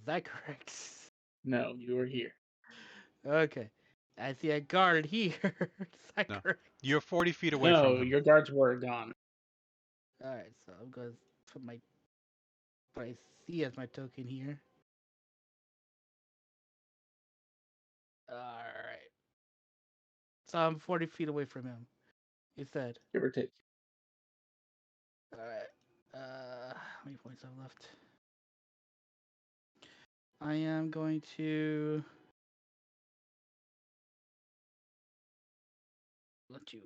that correct? No, you were here. Okay. I see a guard here. Is that No. correct? You're 40 feet away No, from him. your guards were gone. Alright, so I'm going to put what I see as my token here. Alright. So I'm 40 feet away from him. You said. Give or take. Alright. How many points I have left? I am going to let you.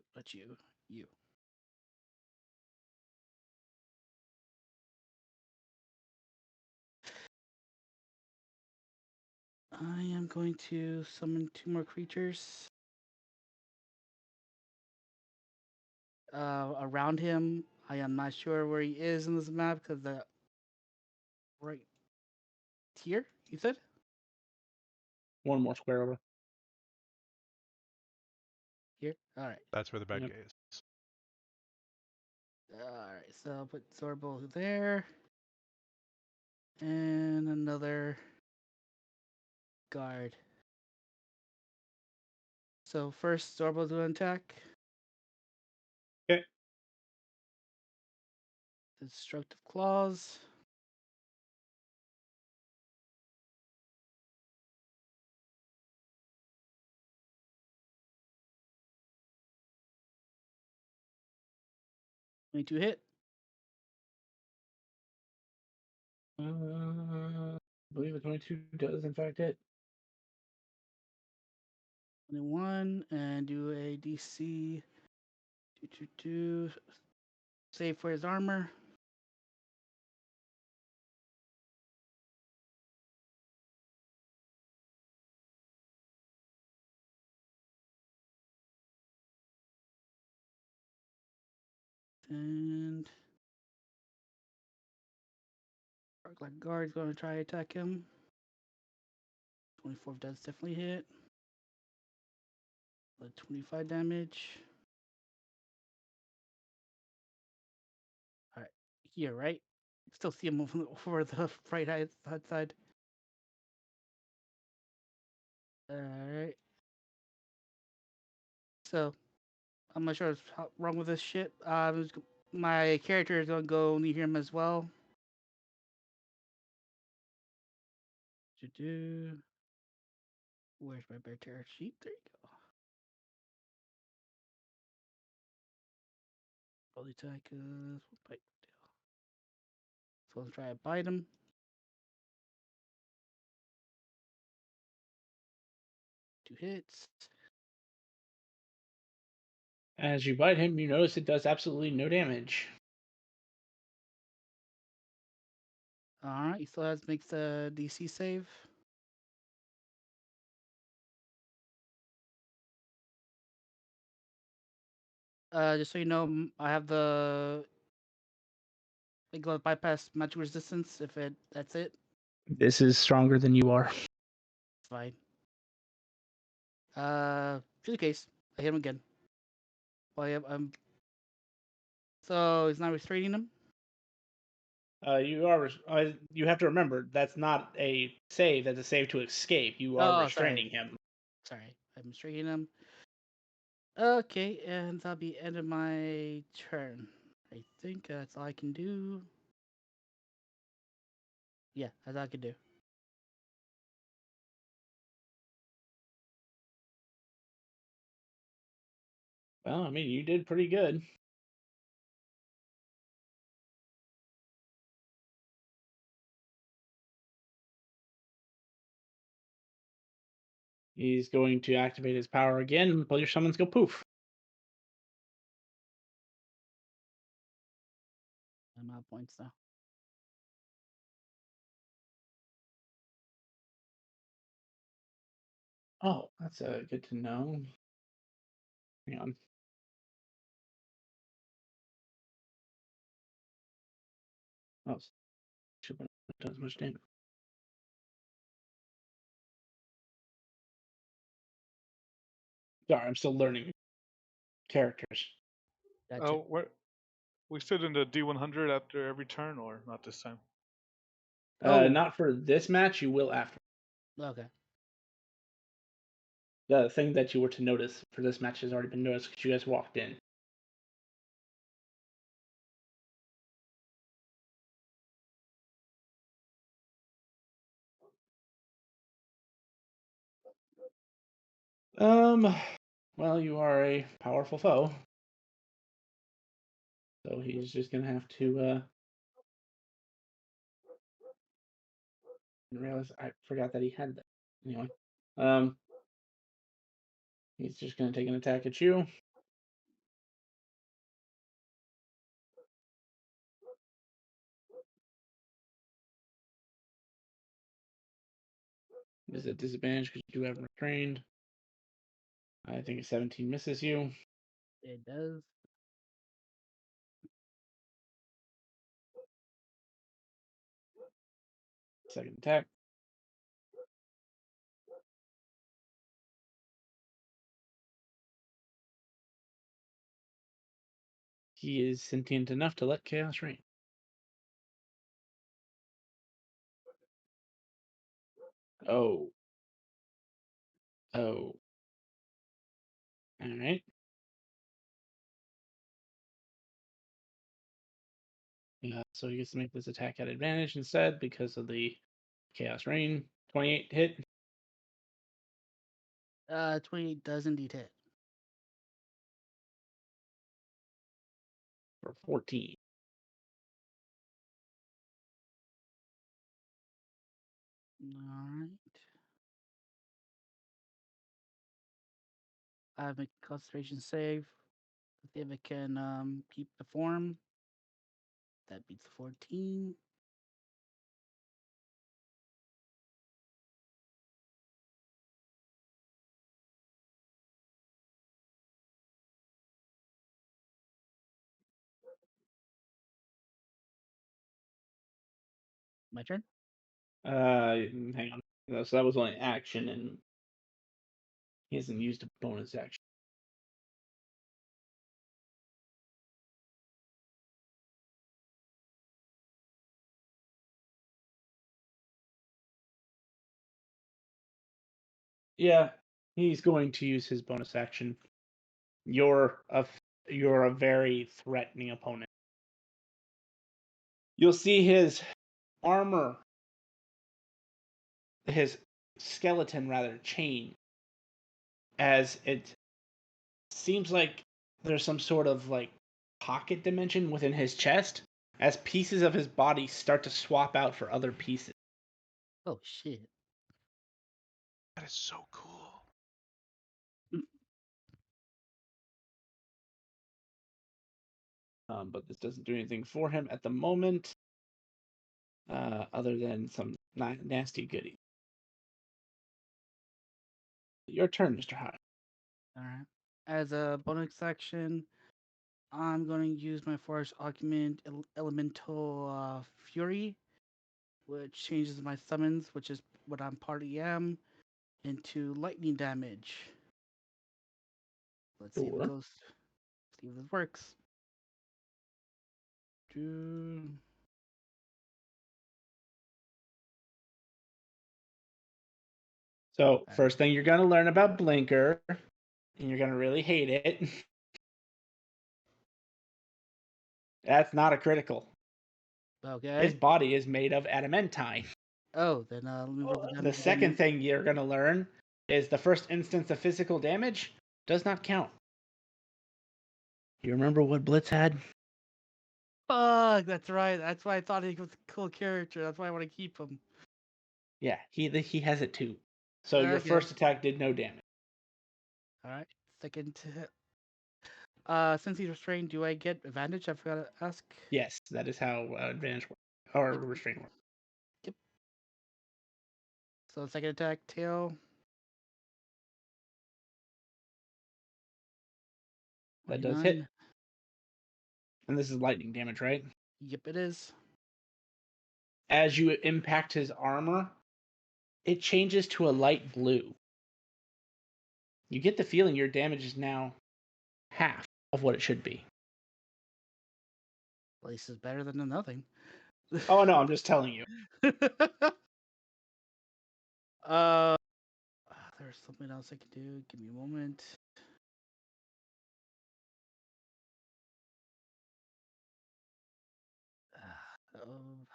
I am going to summon 2 more creatures. Around him. I am not sure where he is in this map because the right here. You said. One more square over. Here. All right. That's where the bad Yep. guy is. All right. So I'll put Zorbo there, and another guard. So first, Zorbo's gonna attack. Okay. Destructive claws. $22 hit. I believe a 22 does in fact hit. 21 and do a DC 222 save for his armor. And Dark Guard's gonna try to attack him. 24 does definitely hit. 25 damage. Alright, here, right? Still see him moving over the right side. Alright. So, I'm not sure what's wrong with this shit. My character is gonna go near him as well. Where's my bear terror sheet? There you go. Bully attack bite. So let's try to bite him. 2 hits. As you bite him, you notice it does absolutely no damage. Alright, he still makes the DC save. Just so you know, I have the bypass magic resistance. That's it. This is stronger than you are. It's fine. For the case, I hit him again. So he's not restraining him. You are. You have to remember that's not a save. That's a save to escape. You are restraining him. Sorry, I'm restraining him. Okay, and that'll be end of my turn. I think that's all I can do. Yeah, that's all I can do. Well, I mean, you did pretty good. He's going to activate his power again, and both your summons go poof. I'm out of points now. Oh, that's good to know. Hang on. Oh, should not done as much damage. Sorry, I'm still learning characters. Gotcha. Oh, what? We stood in the D100 after every turn, or not this time? Oh, Not for this match. You will after. okay. The thing that you were to notice for this match has already been noticed because you guys walked in. Well, you are a powerful foe, so he's just gonna have to. I realize I forgot that he had that. Anyway, um, he's just gonna take an attack at you. Is a disadvantage because you do have restrained. I think a 17 misses you. It does. Second attack. He is sentient enough to let chaos reign. Oh. Oh. Alright. Yeah, so he gets to make this attack at advantage instead because of the chaos reign. 28 hit 28 does indeed hit. for 14. Alright. I have a concentration save. See if it can keep the form. That beats 14. My turn? Hang on. So that was only action, and he hasn't used a bonus action. Yeah, he's going to use his bonus action. You're a very threatening opponent. You'll see his armor, his skeleton rather, change as it seems like there's some sort of like pocket dimension within his chest as pieces of his body start to swap out for other pieces. Oh, shit. That is so cool. But this doesn't do anything for him at the moment, other than some nasty goodies. Your turn, Mr. High. Alright. As a bonus action, I'm going to use my Force Augment Elemental Fury, which changes my summons, which is what I'm partly am, into lightning damage. Let's see if it Sure. goes. See if this works. Do So, first thing you're going to learn about Blinker, and you're going to really hate it. That's not a critical. Okay. His body is made of adamantine. Oh, then let me roll the The damage second again. thing you're going to learn is the first instance of physical damage does not count. You remember what Blitz had? Fuck, that's right. That's why I thought he was a cool character. That's why I want to keep him. Yeah, he has it too. So your Okay. first attack did no damage. All right. Second to hit. Since he's restrained, do I get advantage? I forgot to ask. Yes, that is how advantage works, or restraint works. Yep. So second attack, tail. That does hit. 29. And this is lightning damage, right? Yep, it is. As you impact his armor, it changes to a light blue. You get the feeling your damage is now half of what it should be. At least it's better than nothing. Oh no, I'm just telling you. uh, there's something else I can do. Give me a moment.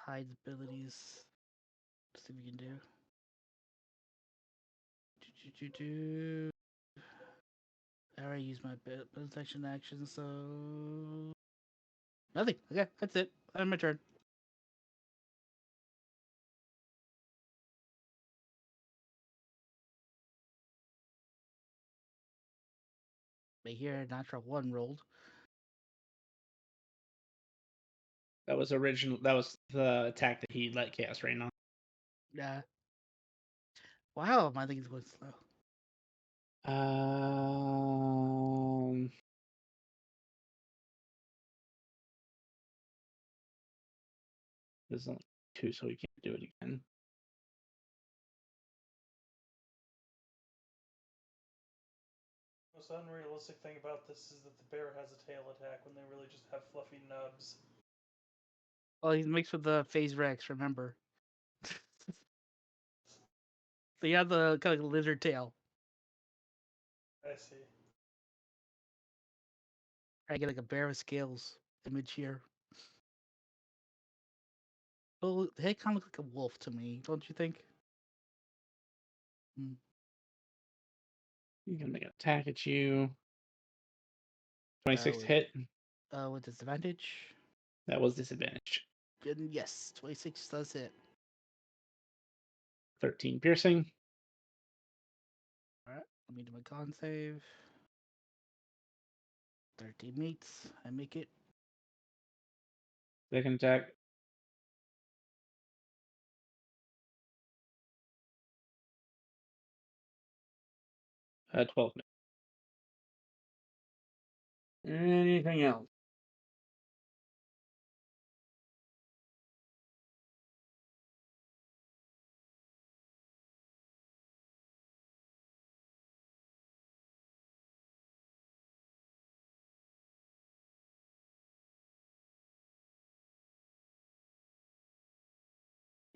Hide abilities. Let's see what we can do. Do. I already used my bonus action, so nothing. Okay, that's it. I'm my turn. But here, natural one rolled. That was original. That was the attack that he let Chaos Rain on. Yeah. Wow, my thing is going slow. There's only 2, so we can't do it again. The most unrealistic thing about this is that the bear has a tail attack when they really just have fluffy nubs. Well, he's mixed with the Phase Rex, remember? So you have the kind of lizard tail. I see. I get like a bear with scales image here. Well, the head kind of looks like a wolf to me, don't you think? He's gonna make an attack at you. 26 hit. With disadvantage. That was disadvantage. And yes, 26 does hit. 13 piercing. Alright, let me do my con save. 13 meets. I make it. Second attack. Uh, 12. Anything else?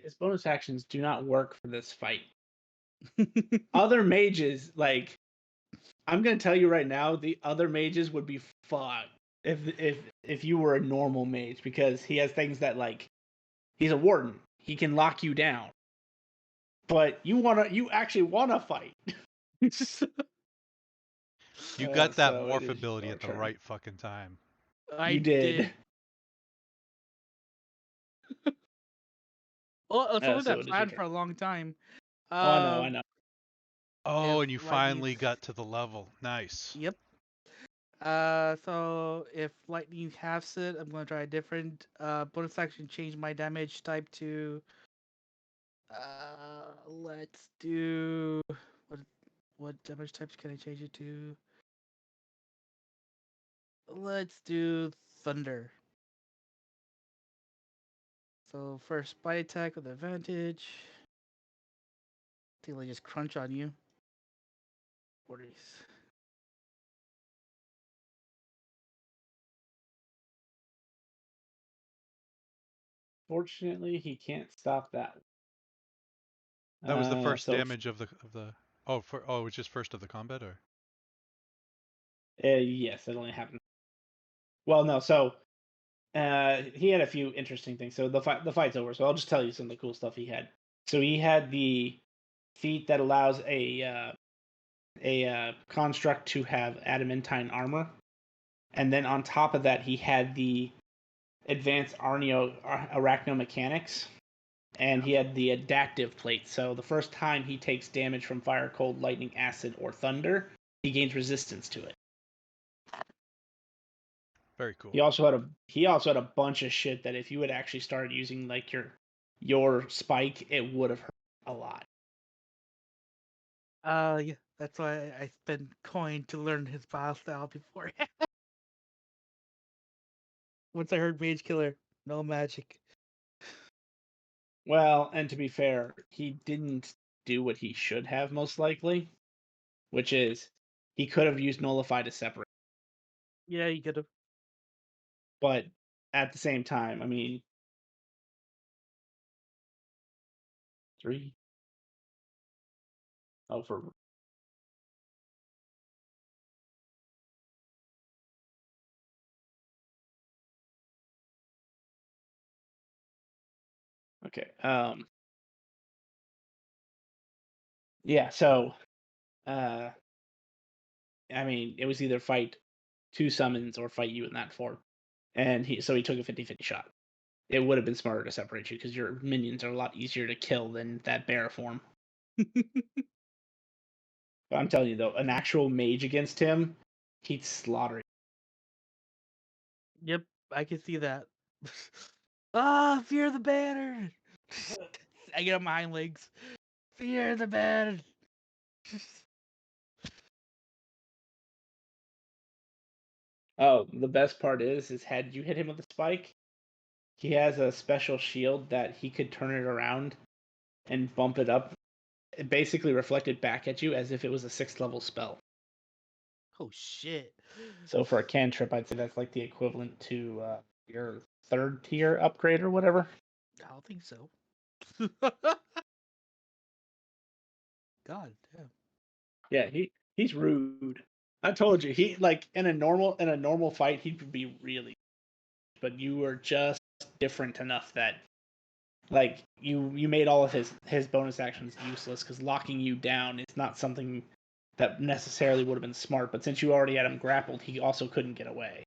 His bonus actions do not work for this fight. Other mages, like, I'm gonna tell you right now, the other mages would be fucked if you were a normal mage, because he has things that, like, he's a warden. He can lock you down. But you actually wanna fight. You got that So morph it is ability your at the turn. right fucking time. You did. Well, it's something So that it is your planned turn. for a long time. Oh, I know. Oh, If and you lightning's- finally got to the level. Nice. Yep. So if lightning halves it, I'm gonna try a different bonus action. Change my damage type to. Let's do what damage types can I change it to? Let's do thunder. So first bite attack with advantage. I think they just crunch on you. 40s. Fortunately, he can't stop that. That was the first so damage of the oh it was just first of the combat, or yes, it only happened. Well, no. So he had a few interesting things. So the fight's over. So I'll just tell you some of the cool stuff he had. So he had the feat that allows a construct to have adamantine armor, and then on top of that, he had the advanced arachnomechanics, and he had the adaptive plate. So the first time he takes damage from fire, cold, lightning, acid, or thunder, he gains resistance to it. very cool. He also had a bunch of shit that if you had actually started using like your spike, it would have hurt a lot. Yeah, that's why I spent coin to learn his file style before. Once I heard Mage Killer, no magic. Well, and to be fair, he didn't do what he should have most likely, which is he could have used Nullify to separate. Yeah, you could have. But at the same time, I mean, 3. Oh, for okay. Yeah. So, I mean, it was either fight 2 summons or fight you in that form, and he took a 50-50 shot. It would have been smarter to separate you because your minions are a lot easier to kill than that bear form. But I'm telling you though, an actual mage against him, he'd slaughter you. Yep, I can see that. Ah, fear the banner! I get on my hind legs. Fear the banner! Oh, the best part is had you hit him with a spike, he has a special shield that he could turn it around and bump it up. It basically reflected back at you as if it was a 6th level spell. Oh shit. So for a cantrip, I'd say that's like the equivalent to your 3rd tier upgrade or whatever. I don't think so. God damn. Yeah, he's rude. I told you, he like in a normal fight he'd be really, but you were just different enough that like you made all of his bonus actions useless because locking you down is not something that necessarily would have been smart. But since you already had him grappled, he also couldn't get away.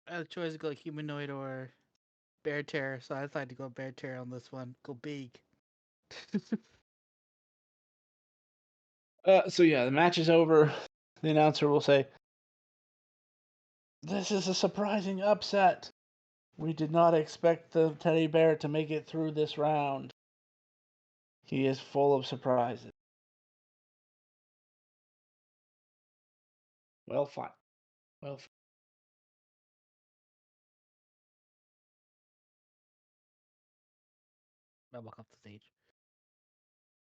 I had a choice to go humanoid or bear terror, so I decided to go bear terror on this one. Go big. So yeah, the match is over. The announcer will say, "This is a surprising upset. We did not expect the teddy bear to make it through this round. He is full of surprises." Well fought. Well fought. I walk off the stage,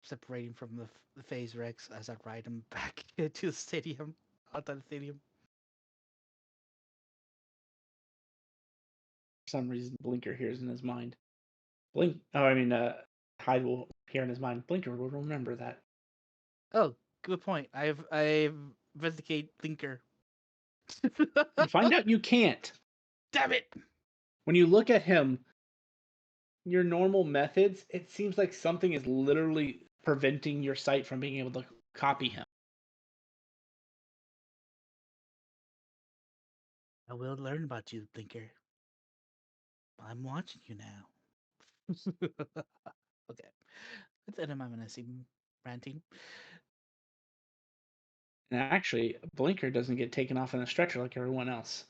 separating from the phase Rex as I ride him back to the stadium, outside the stadium. For some reason, Blinker hears in his mind. Hyde will hear in his mind. Blinker will remember that. Oh, good point. I've investigate Blinker. You find out you can't. Damn it! When you look at him, your normal methods, it seems like something is literally preventing your sight from being able to copy him. I will learn about you, Blinker. I'm watching you now. Okay, let's end my menacing ranting. And actually, Blinker doesn't get taken off in a stretcher like everyone else.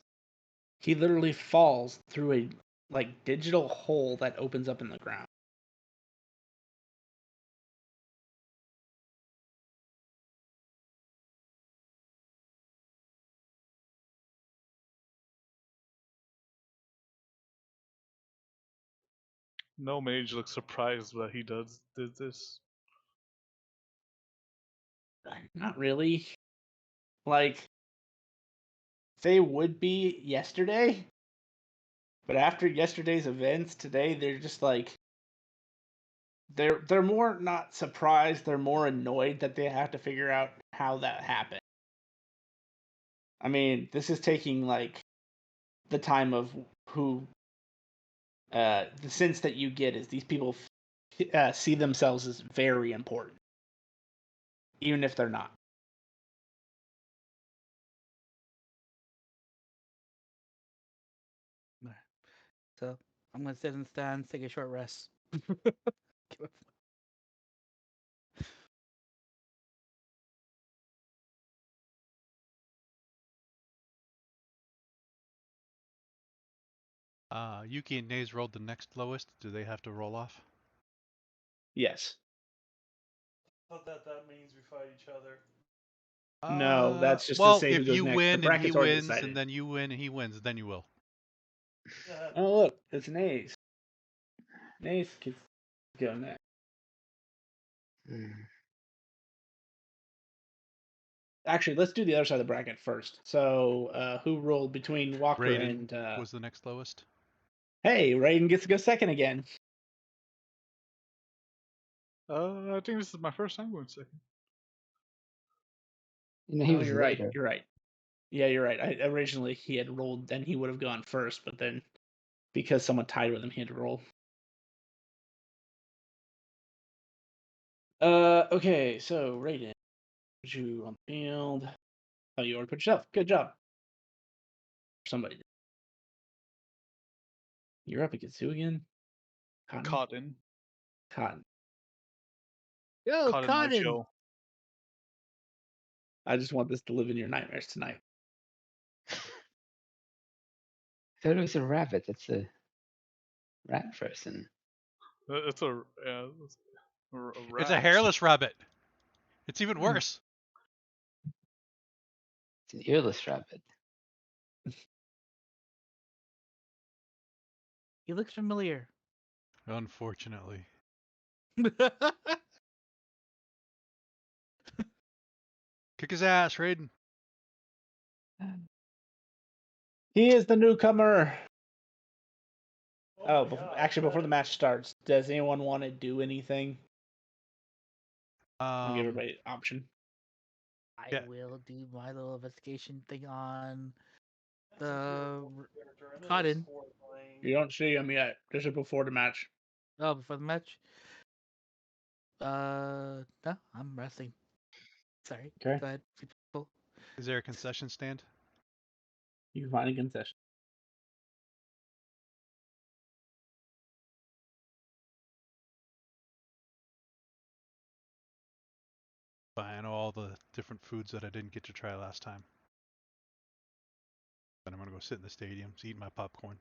He literally falls through a like digital hole that opens up in the ground. No mage looks surprised that he did this. Not really. Like they would be yesterday, but after yesterday's events, today they're just like they're more not surprised, they're more annoyed that they have to figure out how that happened. I mean, this is taking like the time of who the sense that you get is these people see themselves as very important, even if they're not. So I'm gonna sit in the stands, take a short rest. Yuki and Naze rolled the next lowest. Do they have to roll off? Yes. But that means we fight each other. No, that's just to Well, say who if goes you next. The win and he bracket's already wins, decided. and then you win and he wins, then you will. Oh look, it's an Ace. An Ace gets to go next. Actually, let's do the other side of the bracket first. So, who rolled between Walker Raiden and was the next lowest. Hey, Raiden gets to go second again. I think this is my first time going second. You know, he Oh, was you're later. right. You're right. Yeah, you're right. Originally, he had rolled, then he would have gone first, but then because someone tied with him, he had to roll. Okay, so Raiden, put you on the field. Oh, you already put yourself. Good job. Somebody did. You're up against who again? Cotton. Cotton. Yo, Cotton Eye Cotton! Joe. I just want this to live in your nightmares tonight. I thought it was a rabbit. That's a rat person. It's a yeah, it's It's a rat. hairless rabbit. It's even worse. It's an earless rabbit. He looks familiar. Unfortunately. Kick his ass, Raiden. He is the newcomer. Oh, my God, Actually, before the match starts, does anyone want to do anything? I'll give everybody an option. I Yeah. will do my little investigation thing on That's a the beautiful character. I know Cotton. this for playing. You don't see him yet. This is before the match. Oh, before the match. No, I'm resting. Sorry. Okay. Go ahead, people. Is there a concession stand? You can find a concession. Buying all the different foods that I didn't get to try last time. Then I'm gonna go sit in the stadiums, eat my popcorn.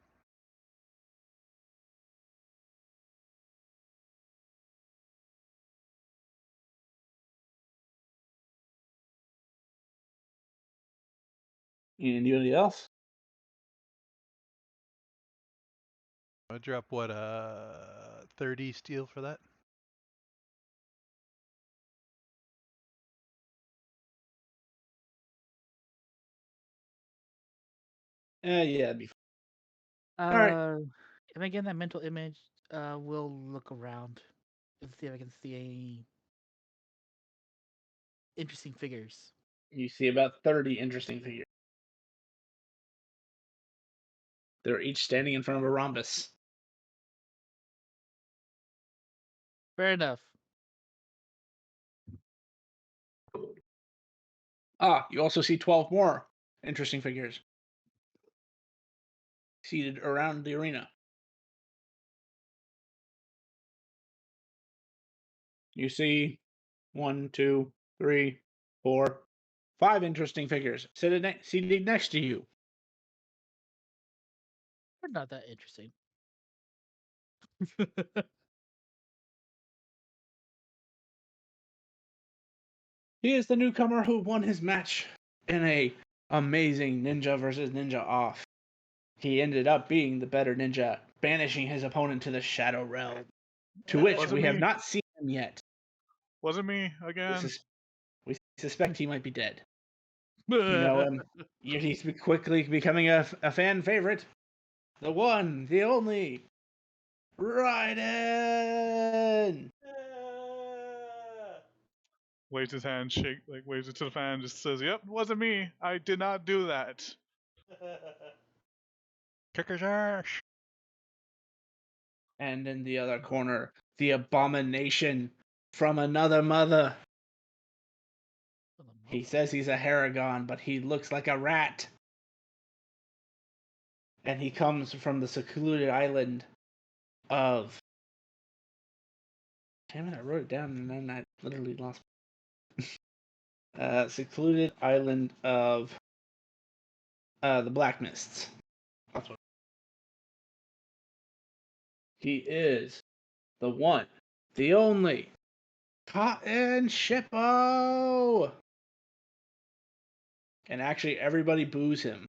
Anybody else? I drop what 30 steel for that? Yeah, it'd be fine. Uh, right. If I get that mental image, we'll look around and see if I can see any interesting figures. You see about 30 interesting figures. They're each standing in front of a rhombus. Fair enough. You also see 12 more interesting figures seated around the arena. You see 1, 2, 3, 4, 5 interesting figures seated next to you. They're not that interesting. He is the newcomer who won his match in a amazing ninja versus ninja off. He ended up being the better ninja, banishing his opponent to the Shadow Realm, to which Was it we have me? not seen him yet. Was it me again? We suspect he might be dead. You know him. He's quickly becoming a fan favorite. The one, the only, Raiden! Yeah. Waves his hand, waves it to the fan, just says, "Yep, it wasn't me. I did not do that." Kick his ass. And in the other corner, the abomination from another mother. He says he's a Haragon, but he looks like a rat. And he comes from the secluded island of... Damn it, I wrote it down and then I literally lost... secluded island of... the Black Mists. That's what... He is the one, the only, Cotton Shippo! And actually, everybody boos him.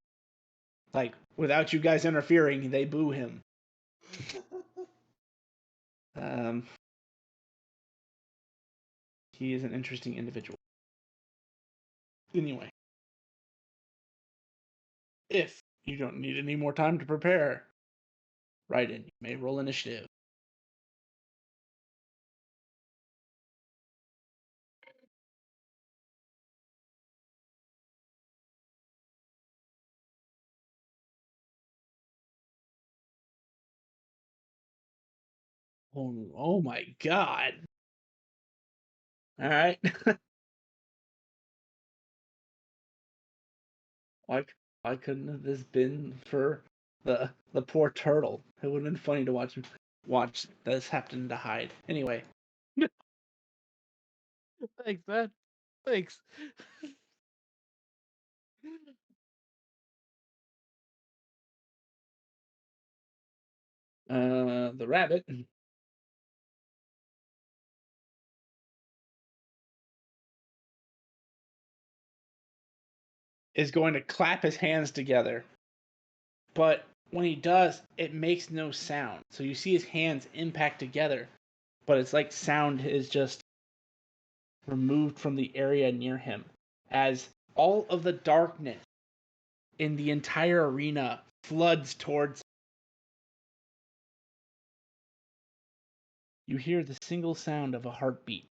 Like, without you guys interfering, they boo him. He is an interesting individual. Anyway, if you don't need any more time to prepare, Raiden, you may roll initiative. Oh my god. All right. why why couldn't have this been for the poor turtle? It would have been funny to watch this happen to hide. Anyway, Thanks, man. Thanks. the rabbit is going to clap his hands together. But when he does, it makes no sound. So you see his hands impact together, but it's like sound is just removed from the area near him as all of the darkness in the entire arena floods towards. You hear the single sound of a heartbeat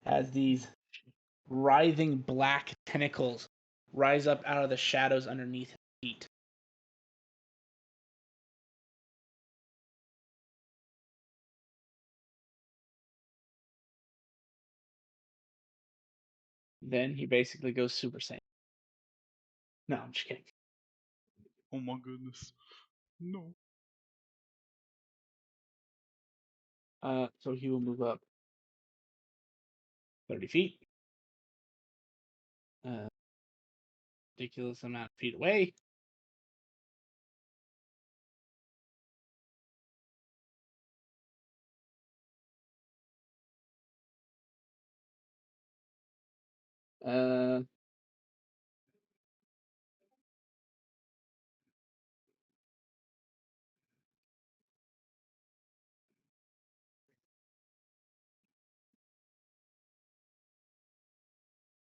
as these writhing black tentacles rise up out of the shadows underneath his feet. Then he basically goes Super Saiyan. No, I'm just kidding. Oh my goodness. No. So he will move up 30 feet. Ridiculous amount of feet away. Uh,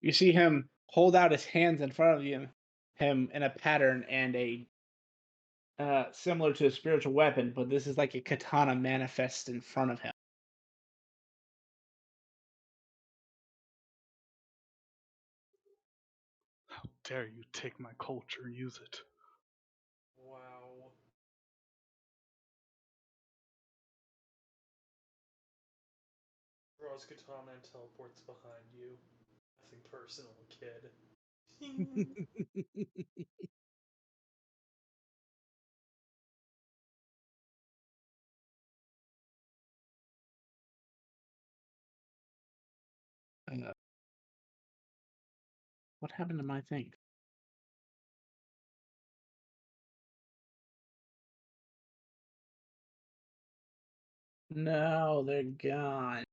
you see him hold out his hands in front of him in a pattern and a similar to a spiritual weapon, but this is like a katana manifest in front of him. How dare you take my culture and use it? Wow. Draws katana and teleports behind you. Nothing personal, kid. What happened to my thing? No, they're gone.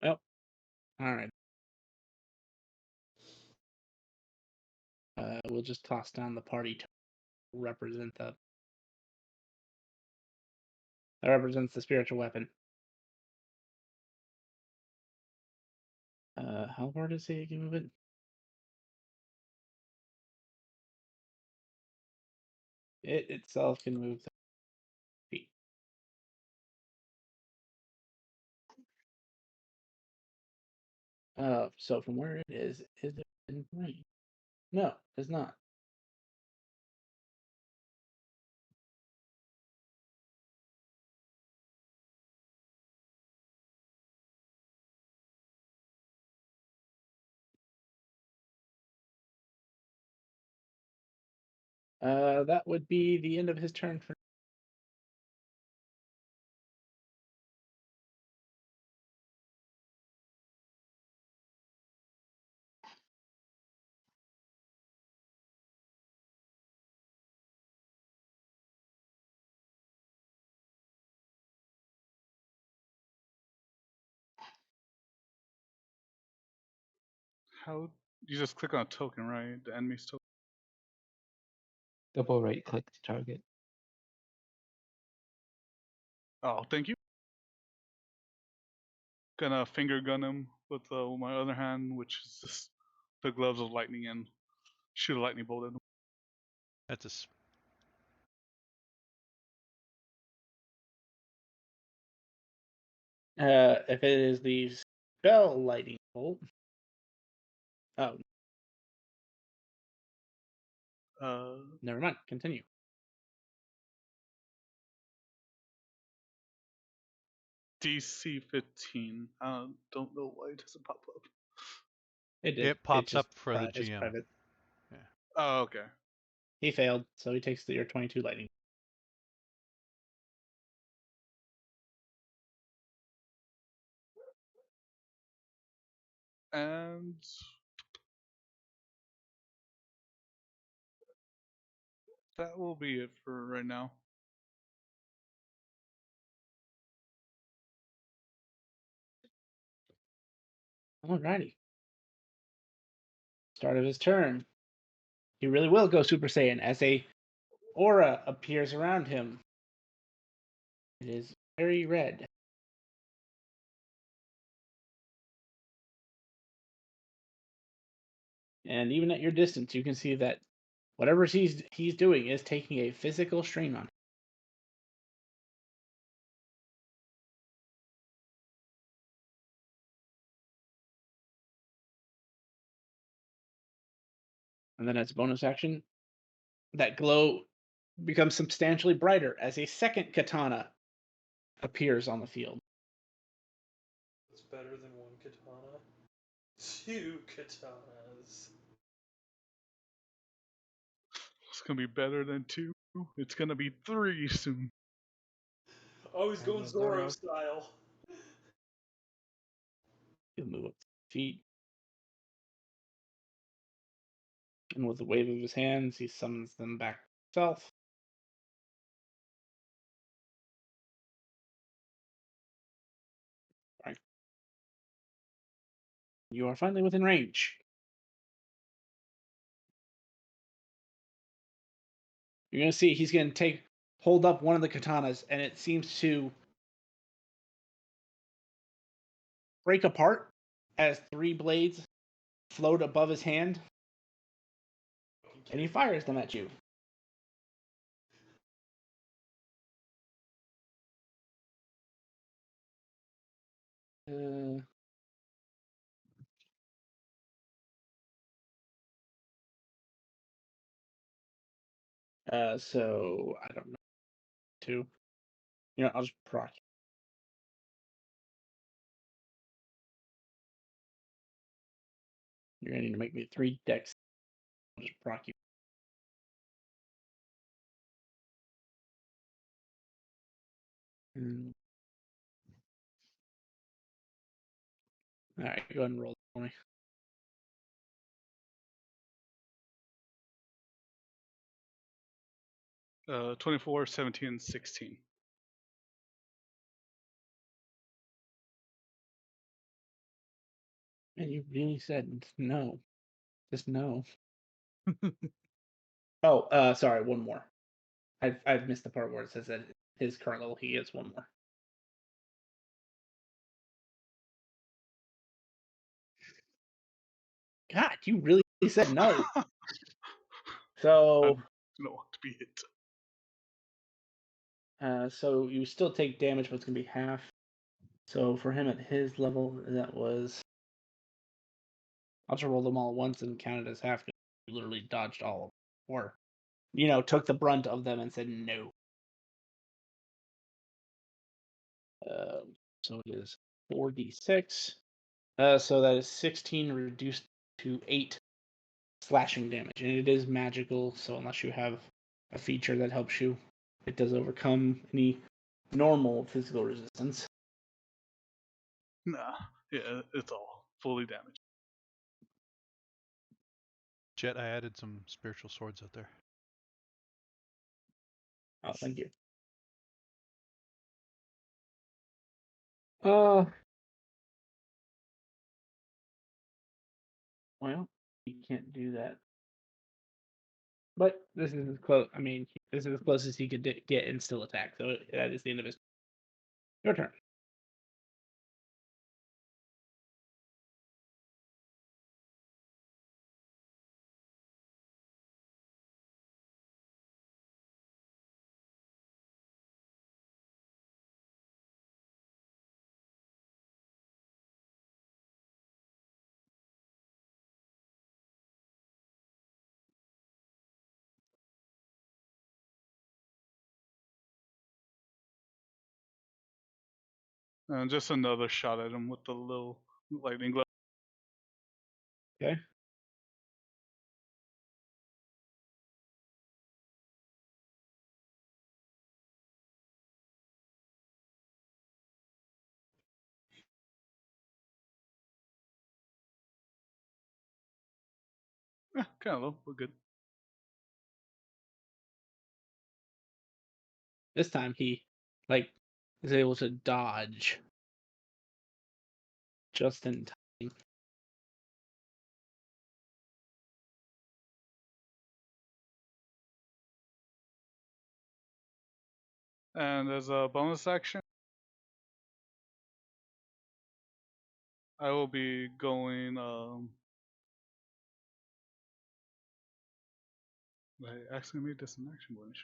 Oh, all right. We'll just toss down the party to represent that represents the spiritual weapon. How far does it move it? It itself can move 30 feet. So from where it is it in range? No, it's not. That would be the end of his turn for. How you just click on a token, right? The enemy's token. Double right click to target. Oh, thank you. Gonna finger gun him with my other hand, which is just the gloves of lightning, and shoot a lightning bolt at him. That's If it is the spell lightning bolt. Oh, never mind. Continue. DC 15. I don't know why it doesn't pop up. It did. It pops just up for the it's GM. private. Oh, okay. He failed, so he takes your 22 lightning. And that will be it for right now. Alrighty. Start of his turn. He really will go Super Saiyan as a aura appears around him. It is very red. And even at your distance, you can see that whatever he's doing is taking a physical strain on him. And then as a bonus action, that glow becomes substantially brighter as a second katana appears on the field. It's better than one katana. 2 katanas. It's gonna be better than 2. It's gonna be 3 soon. Oh, he's And going the Zoro Zoro. style. He'll move up to feet. And with a wave of his hands, he summons them back to himself. Right. You are finally within range. You're going to see he's going to hold up one of the katanas, and it seems to break apart as 3 blades float above his hand, and he fires them at you. So I don't know. 2. You know, I'll just proc. You're going to need to make me 3 dex. I'll just proc you. All right, go ahead and roll for me. 24, 17, 16. And you really said no. Just no. Oh, sorry, one more. I've missed the part where it says that his current level he is 1 more. God, you really said no. So, No want to be hit. so you still take damage, but it's gonna be half. So for him at his level, that was. I'll just roll them all at once and count it as half. You literally dodged all of them, or took the brunt of them and said no. So it is 4d6. So that is 16 reduced to 8 slashing damage, and it is magical. So unless you have a feature that helps you, it does overcome any normal physical resistance. Nah, yeah, it's all fully damaged. Jet, I added some spiritual swords out there. Oh, thank you. Well, you can't do that. But this is as close. I mean, this is as close as he could get and still attack. So that is the end of his. Your turn. And just another shot at him with the little lightning glove. Okay. Kind of low, but good. This time he like is able to dodge just in time. And as a bonus action, I will be going. I actually made this an action bonus.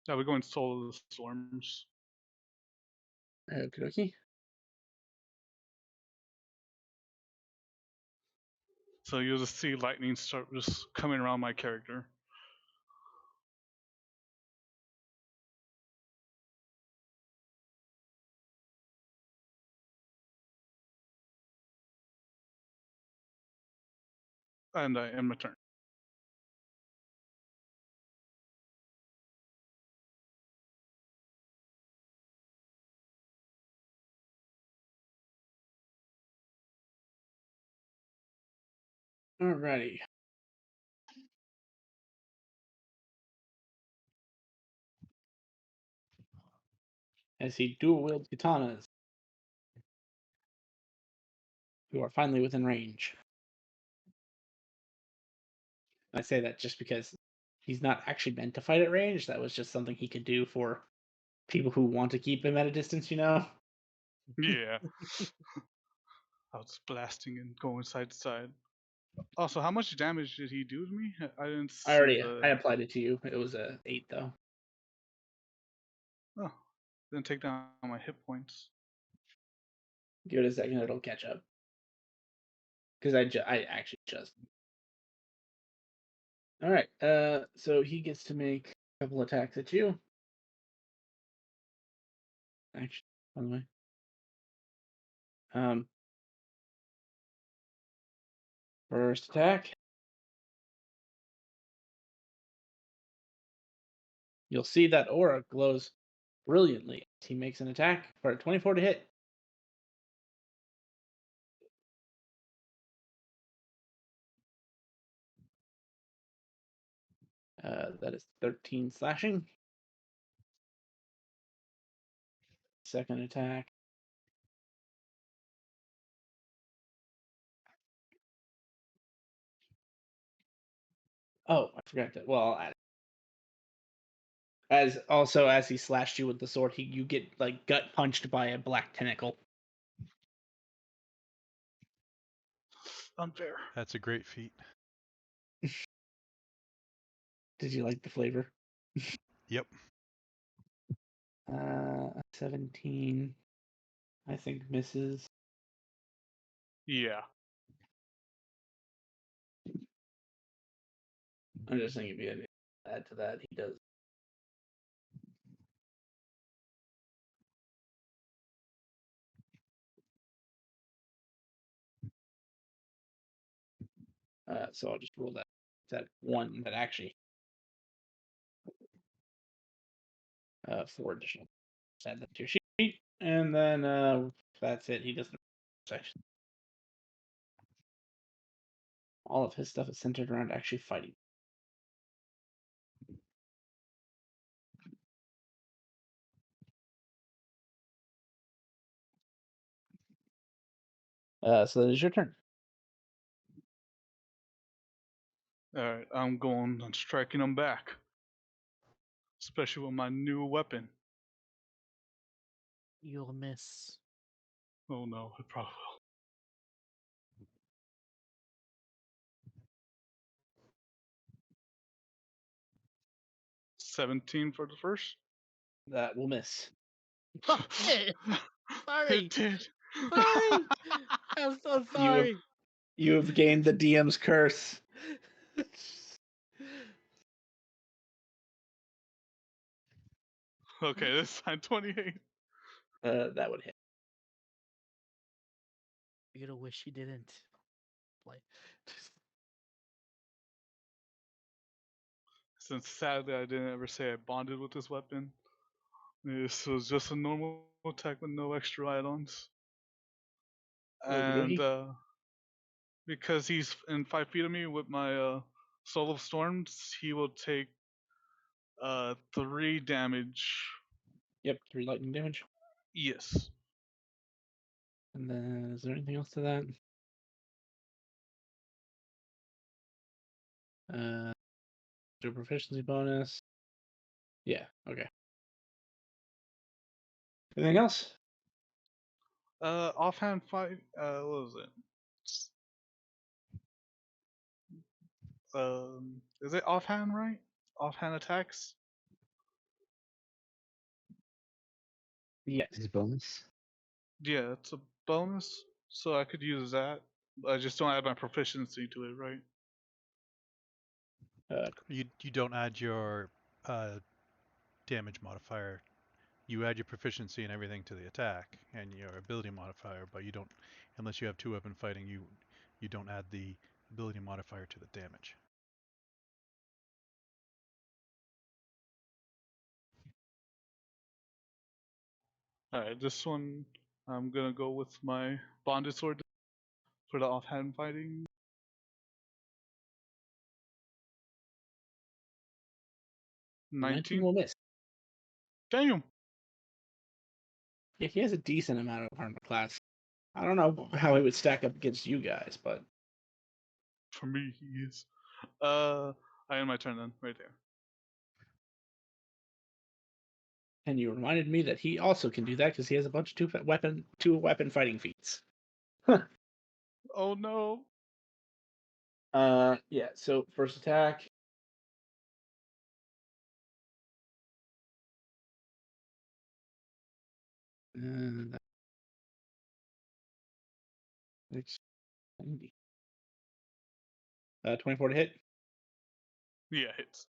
Yeah, we're going Soul of the Storms. Okay. So you'll just see lightning start just coming around my character. And I end my turn. Alrighty. As he dual wields katanas, who are finally within range. I say that just because he's not actually meant to fight at range. That was just something he could do for people who want to keep him at a distance, you know? Yeah. I was blasting and going side to side. Also, how much damage did he do to me? I didn't see I the. applied it to you. It was a 8 though. Oh, didn't take down my hit points. Give it a second, it'll catch up. Because I actually just. Alright, so he gets to make a couple attacks at you. Actually, by the way. First attack. You'll see that aura glows brilliantly as he makes an attack for a 24 to hit. That is 13 slashing. Second attack. Oh, I forgot that. Well, as he slashed you with the sword, you get like gut punched by a black tentacle. Unfair. That's a great feat. Did you like the flavor? Yep. 17. I think misses. Yeah. I'm just thinking if you had to add to that, he does. So I'll just roll that one that actually 4 additional. Add that to your sheet, and then that's it. He doesn't section. All of his stuff is centered around actually fighting. So that is your turn. Alright, I'm going and striking him back. Especially with my new weapon. You'll miss. Oh no, it probably will. $17 for the first. That will miss. Fuck it. Sorry. It did. Sorry. I'm so sorry. You have gained the DM's curse. Okay, this time 28. That would hit. You're gonna wish you didn't. Like, Since sadly I didn't ever say I bonded with this weapon. This was just a normal attack with no extra add-ons. And because he's in 5 feet of me with my Soul of Storms, he will take 3 damage. Yep, 3 lightning damage. Yes. And then, is there anything else to that? Do a proficiency bonus. Yeah, okay. Anything else? Offhand fight. What was it? Is it offhand, right? Offhand attacks. Yes. His bonus. Yeah, it's a bonus, so I could use that. I just don't add my proficiency to it, right? You don't add your damage modifier. You add your proficiency and everything to the attack and your ability modifier, but you don't, unless you have 2-weapon fighting, you don't add the ability modifier to the damage. Alright, this one I'm gonna go with my bonded sword for the offhand fighting. 19 will miss. Damn! Yeah, he has a decent amount of armor class. I don't know how he would stack up against you guys, but For me, he is. I end my turn then, right there. and you reminded me that he also can do that because he has a bunch of two weapon fighting feats. Oh no! Yeah. So first attack. And 90. 24 to hit. Yeah, hits.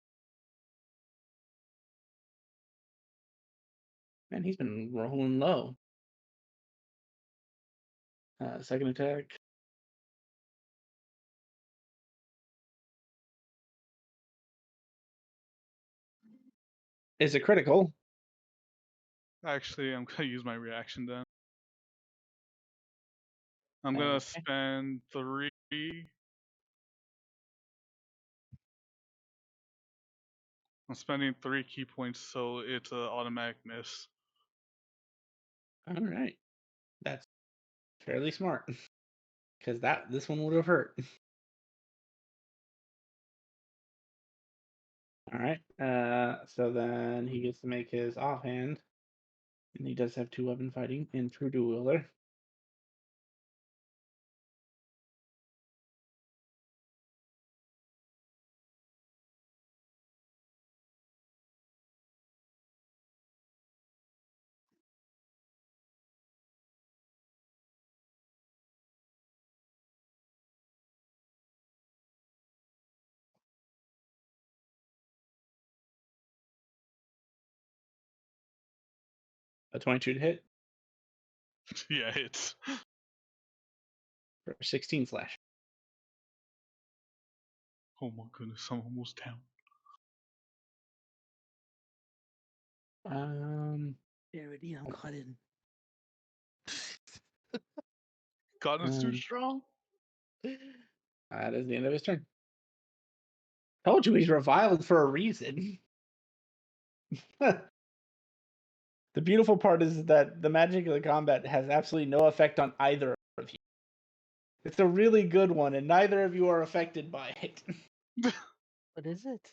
Man, he's been rolling low. Second attack. Is a critical. Actually, I'm gonna use my reaction then. I'm gonna Okay. spend 3. I'm spending 3 key points, so it's an automatic miss. All right. That's fairly smart. Because this one would have hurt. All right. So then he gets to make his offhand. And he does have 2 weapon fighting in true dual wielder. A 22 to hit Yeah, hits. for 16 slash. Oh my goodness, I'm almost down. yeah, already I'm caught in. God is too strong. That is the end of his turn. Told you he's reviled for a reason. The beautiful part is that the magic of the combat has absolutely no effect on either of you. It's a really good one, and neither of you are affected by it. What is it?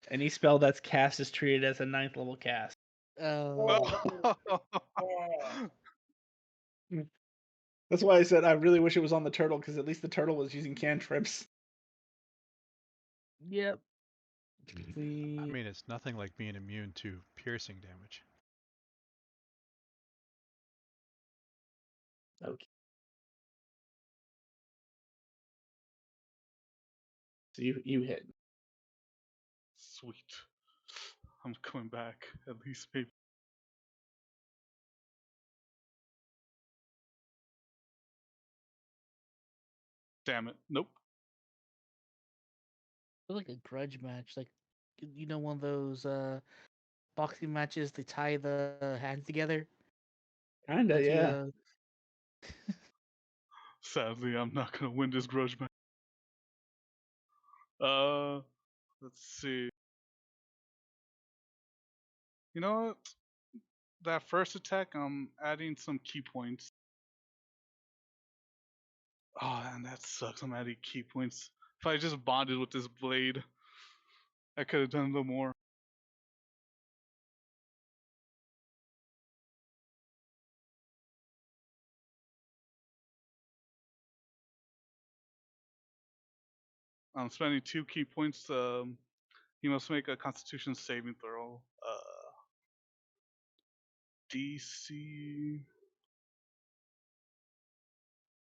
Any spell that's cast is treated as a 9th level cast. Oh, That's why I said I really wish it was on the turtle, because at least the turtle was using cantrips. yep. I We mean, it's nothing like being immune to piercing damage. Okay. So you hit. Sweet. I'm coming back. At least maybe. Damn it. Nope. feel like a grudge match, like one of those boxing matches. They tie the hands together. Kinda, Let you, yeah. Sadly, I'm not gonna win this grudge match. Let's see. You know what? That first attack, I'm adding some key points. Oh, and that sucks. I'm adding key points. If I just bonded with this blade, I could have done a little more. I'm spending 2 key points. He must make a Constitution saving throw. DC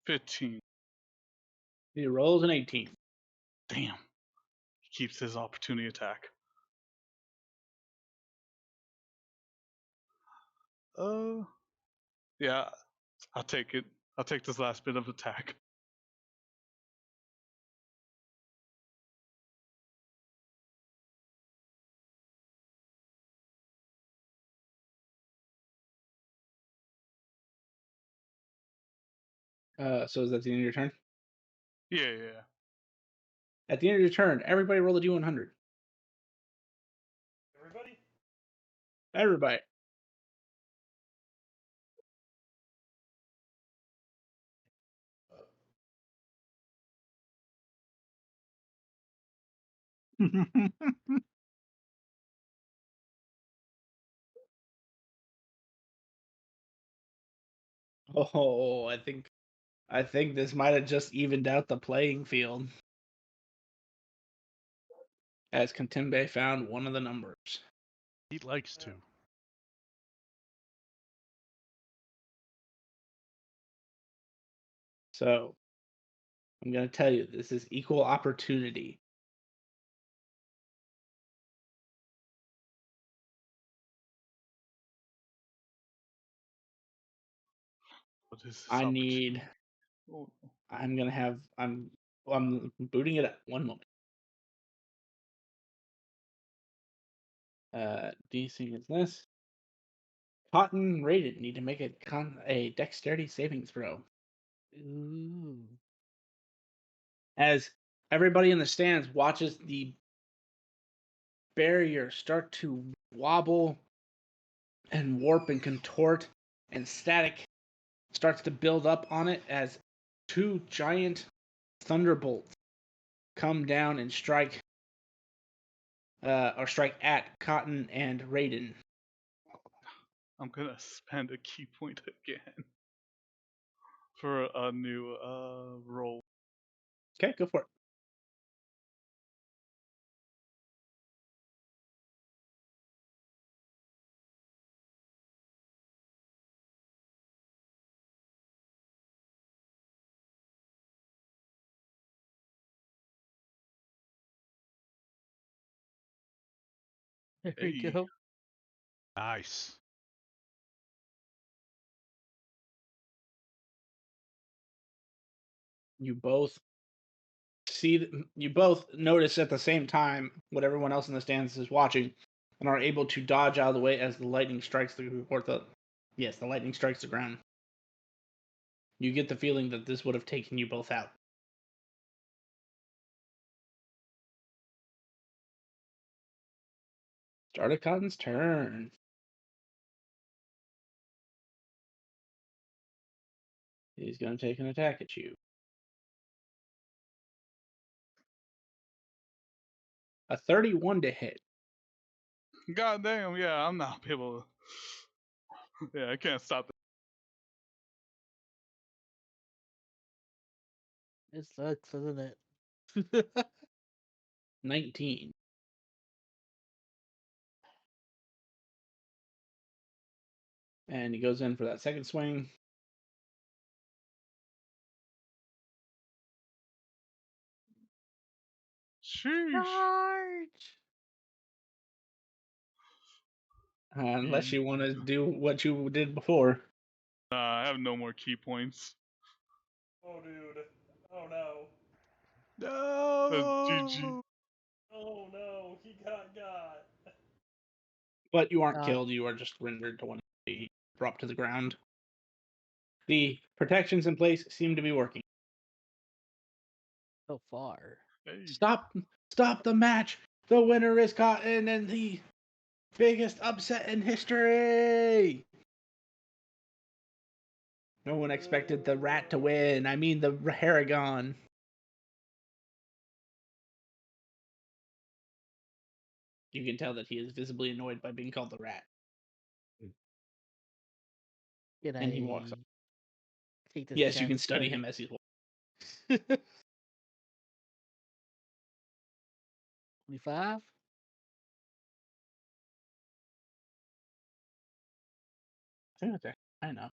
15. He rolls an 18. Damn. He keeps his opportunity attack. Yeah, I'll take it. I'll take this last bit of attack. So is that the end of your turn? Yeah. At the end of your turn, everybody roll a d100. Everybody? Everybody. Oh, I think this might have just evened out the playing field. As Contembe found one of the numbers. He likes to. So I'm gonna tell you, this is equal opportunity. What is this I opportunity? need. Oh, I'm gonna have. I'm booting it up. One moment. DC is this. Cotton rated need to make a dexterity saving throw. ooh, As everybody in the stands watches the barrier start to wobble and warp and contort, and static starts to build up on it as 2 giant thunderbolts come down and strike at Cotton and Raiden. I'm gonna spend a key point again for a new roll. Okay, go for it. there we Hey, go. Nice. You both you both notice at the same time what everyone else in the stands is watching, and are able to dodge out of the way as the lightning strikes the lightning strikes the ground. You get the feeling that this would have taken you both out. Start of Cotton's turn. He's going to take an attack at you. A 31 to hit. God damn, yeah, I'm not able to. Yeah, I can't stop that. It sucks, doesn't it? 19. And he goes in for that second swing. Sheesh. Charge! Unless you want to do what you did before. I have no more key points. Oh, dude. Oh, no. No. GG. Oh, no. He got. But you aren't killed, you are just rendered to 1 drop to the ground. The protections in place seem to be working. So far. Hey. Stop the match! The winner is Cotton and the biggest upset in history! No one expected the rat to win. I mean the Haragon. You can tell that he is visibly annoyed by being called the rat. And he walks up. Take this Yes, you chance can to study him as he's walking. 25? I think that's I know.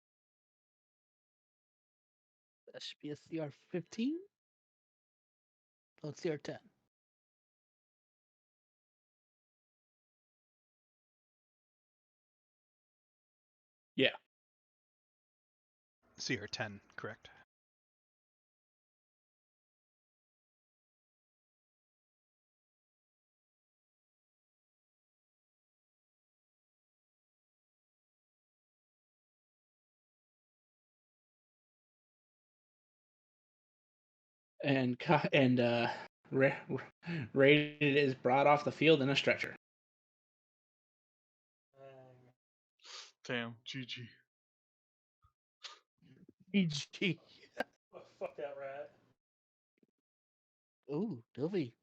That should be a CR 15? Oh, CR 10. Yeah. CR10, correct. And Rated is brought off the field in a stretcher. Damn, GG. GG. Oh, fuck that rat. Ooh, Dovey.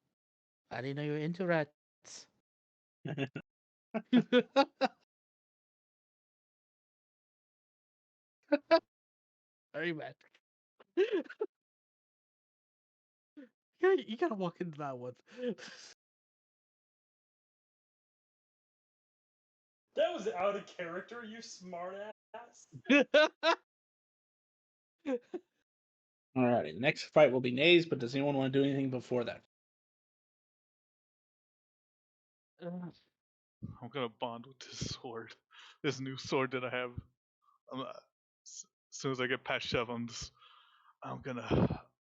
I didn't know you were into rats. Very bad. You gotta walk into that one. That was out of character, you smart ass. Alrighty, next fight will be Nays, but does anyone want to do anything before that? I'm gonna bond with this sword. This new sword that I have. As soon as I get past Chev,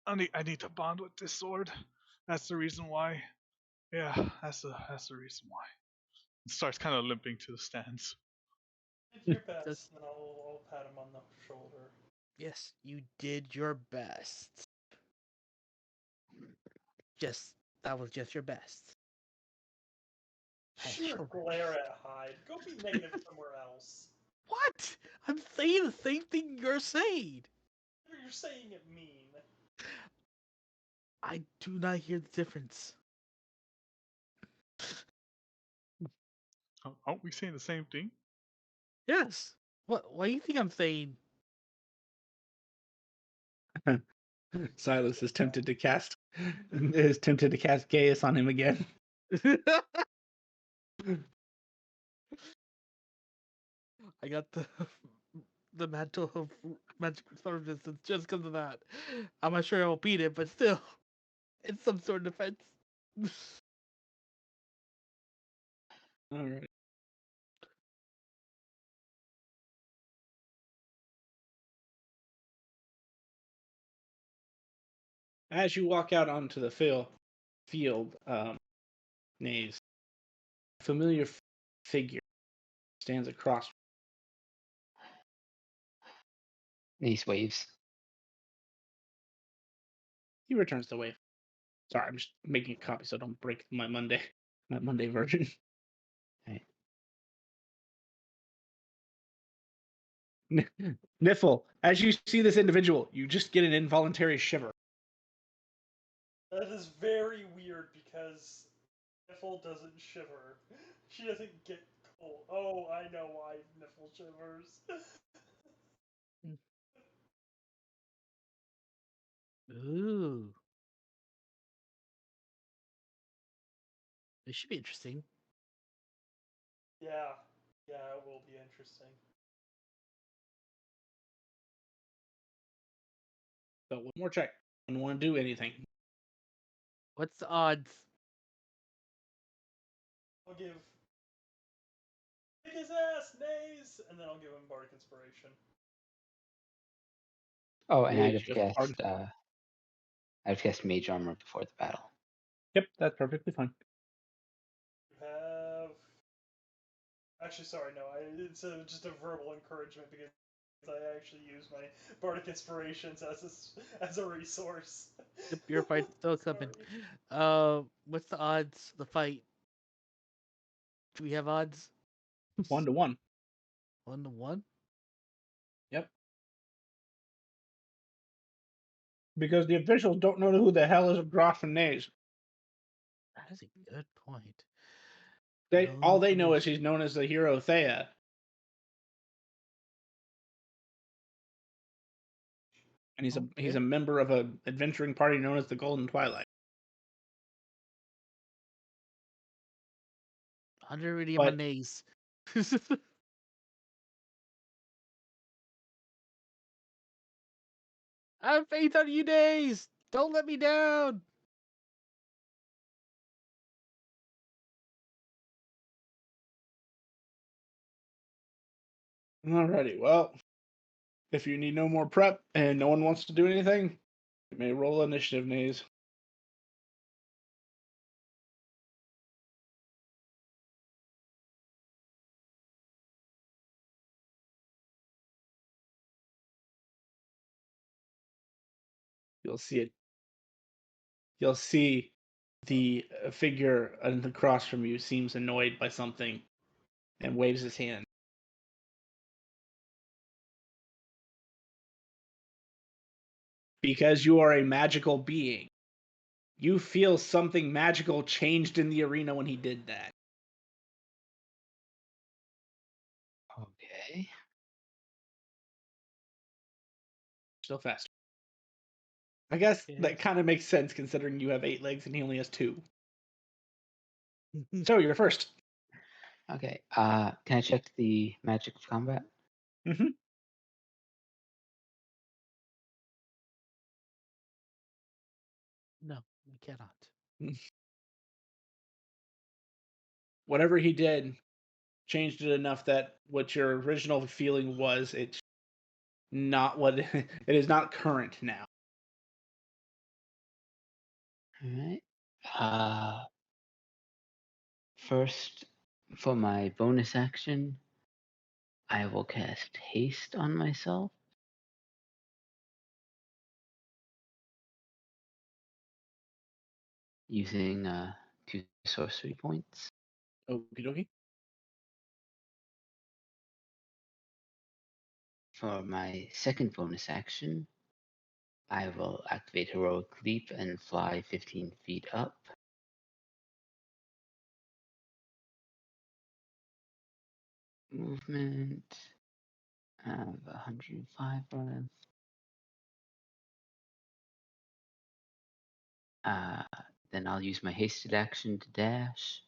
I need to bond with this sword. That's the reason why. Yeah, that's the reason why. It starts kind of limping to the stands. Did your best, and I'll pat him on the shoulder. Yes, you did your best. That was just your best. Sure, glare at Hyde. Go be negative somewhere else. What? I'm saying the same thing you're saying. You're saying it mean. I do not hear the difference. Aren't we saying the same thing? Yes. What do you think I'm saying? Silas is tempted to cast Gaius on him again. I got the mantle of magic sword resistance just because of that. I'm not sure I'll beat it, but still, it's some sort of defense. All right. As you walk out onto the field, Nays, a familiar figure stands across. These waves. He returns the wave. Sorry, I'm just making a copy so I don't break my Monday version. Right. Niffle, as you see this individual, you just get an involuntary shiver. That is very weird because Niffle doesn't shiver. She doesn't get cold. Oh, I know why Niffle shivers. Ooh. This should be interesting. Yeah, it will be interesting. So one more check. I don't want to do anything. What's the odds? I'll give kick his ass, Nays, and then I'll give him Bardic Inspiration. Oh, and I'd Gauge have of guessed. I'd have guessed mage armor before the battle. Yep, that's perfectly fine. You have. Actually, sorry, no. It's just a verbal encouragement because I actually use my Bardic Inspirations as a resource. Yep, you're fine. Throw something. Sorry. What's the odds? The fight. Do we have odds? 1-1. 1-1. Yep. Because the officials don't know who the hell is Groff and Nays. That is a good point. All they No know is news. he's known as the hero Thea. And he's Okay. a member of a adventuring party known as the Golden Twilight. 100 reading But- my nays. I have faith on you, Nays. Don't let me down. Alrighty, well, if you need no more prep and no one wants to do anything, you may roll initiative, Nays. You'll see it. You'll see the figure across from you seems annoyed by something and waves his hand. Because you are a magical being, you feel something magical changed in the arena when he did that. Okay. Still faster. I guess Yeah. that kind of makes sense considering you have 8 legs and he only has 2. So you're first. Okay. Can I check the magic of combat? Mm-hmm. No, we cannot. Whatever he did changed it enough that what your original feeling was, it's not what it is not current now. All right. First, for my bonus action, I will cast haste on myself. Using 2 sorcery points. Okie dokie. For my second bonus action, I will activate Heroic Leap and fly 15 feet up. Movement. I have 105 left. Then I'll use my hasted action to dash.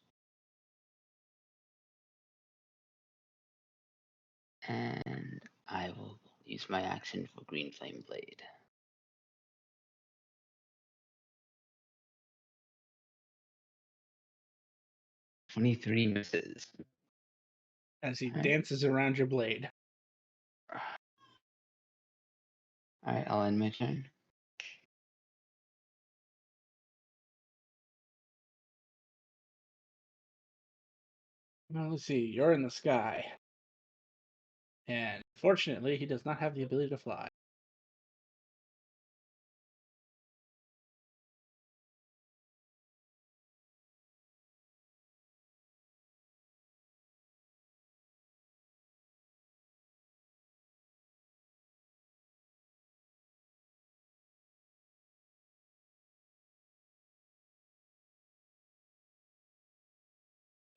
And I will use my action for Green Flame Blade. "23 misses." As he Alright. dances around your blade. Alright, I'll end my turn. Well, let's see. You're in the sky. And fortunately, he does not have the ability to fly.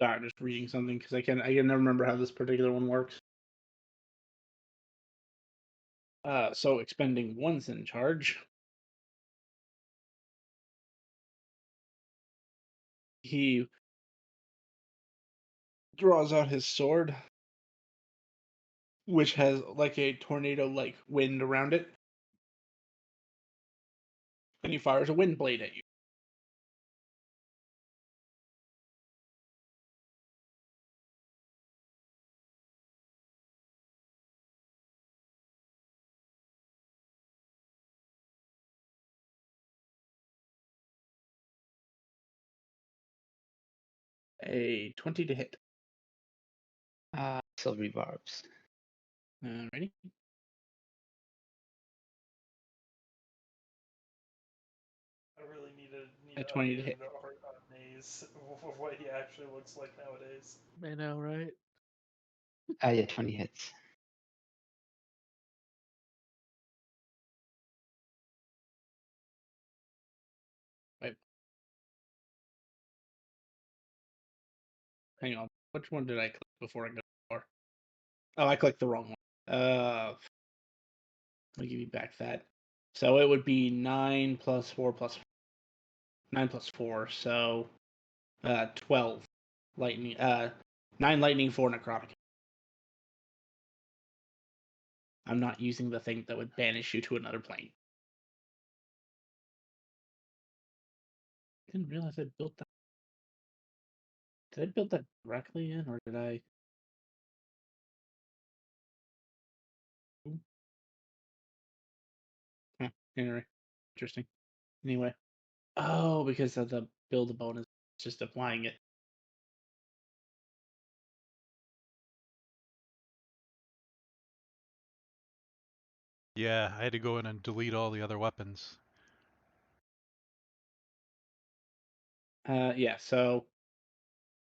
Sorry, I'm just reading something because I can never remember how this particular one works. So expending 1 sin charge. He draws out his sword, which has like a tornado-like wind around it, and he fires a wind blade at you. A 20 to hit. Silvery barbs. Alrighty. I really need At 20 to hit. the art on Maze of what he actually looks like nowadays. I know, right? Yeah, 20 hits. Hang on. Which one did I click before I go for? Oh, I clicked the wrong one. Let me give you back that. So it would be 9 plus 4 plus 9 plus 4, so 12 lightning. 9 lightning, 4 necrotic. I'm not using the thing that would banish you to another plane. Didn't realize I built that. Did I build that directly in, or did I? Huh, anyway, interesting. Anyway, oh, because of the build bonus, just applying it. Yeah, I had to go in and delete all the other weapons. Yeah, so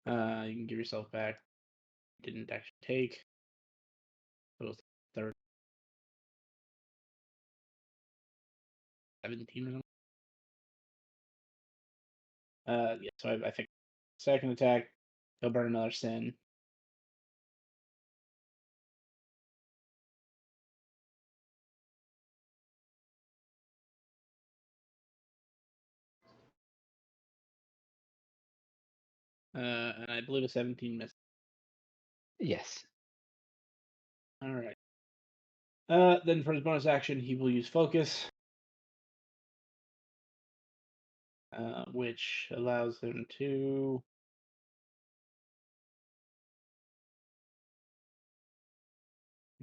you can give yourself back. Didn't actually take. It was 30, 17 or something. Yeah, so I think second attack, he'll burn another sin. And I believe a 17 missed. Yes. All right. Then for his bonus action, he will use focus, which allows him to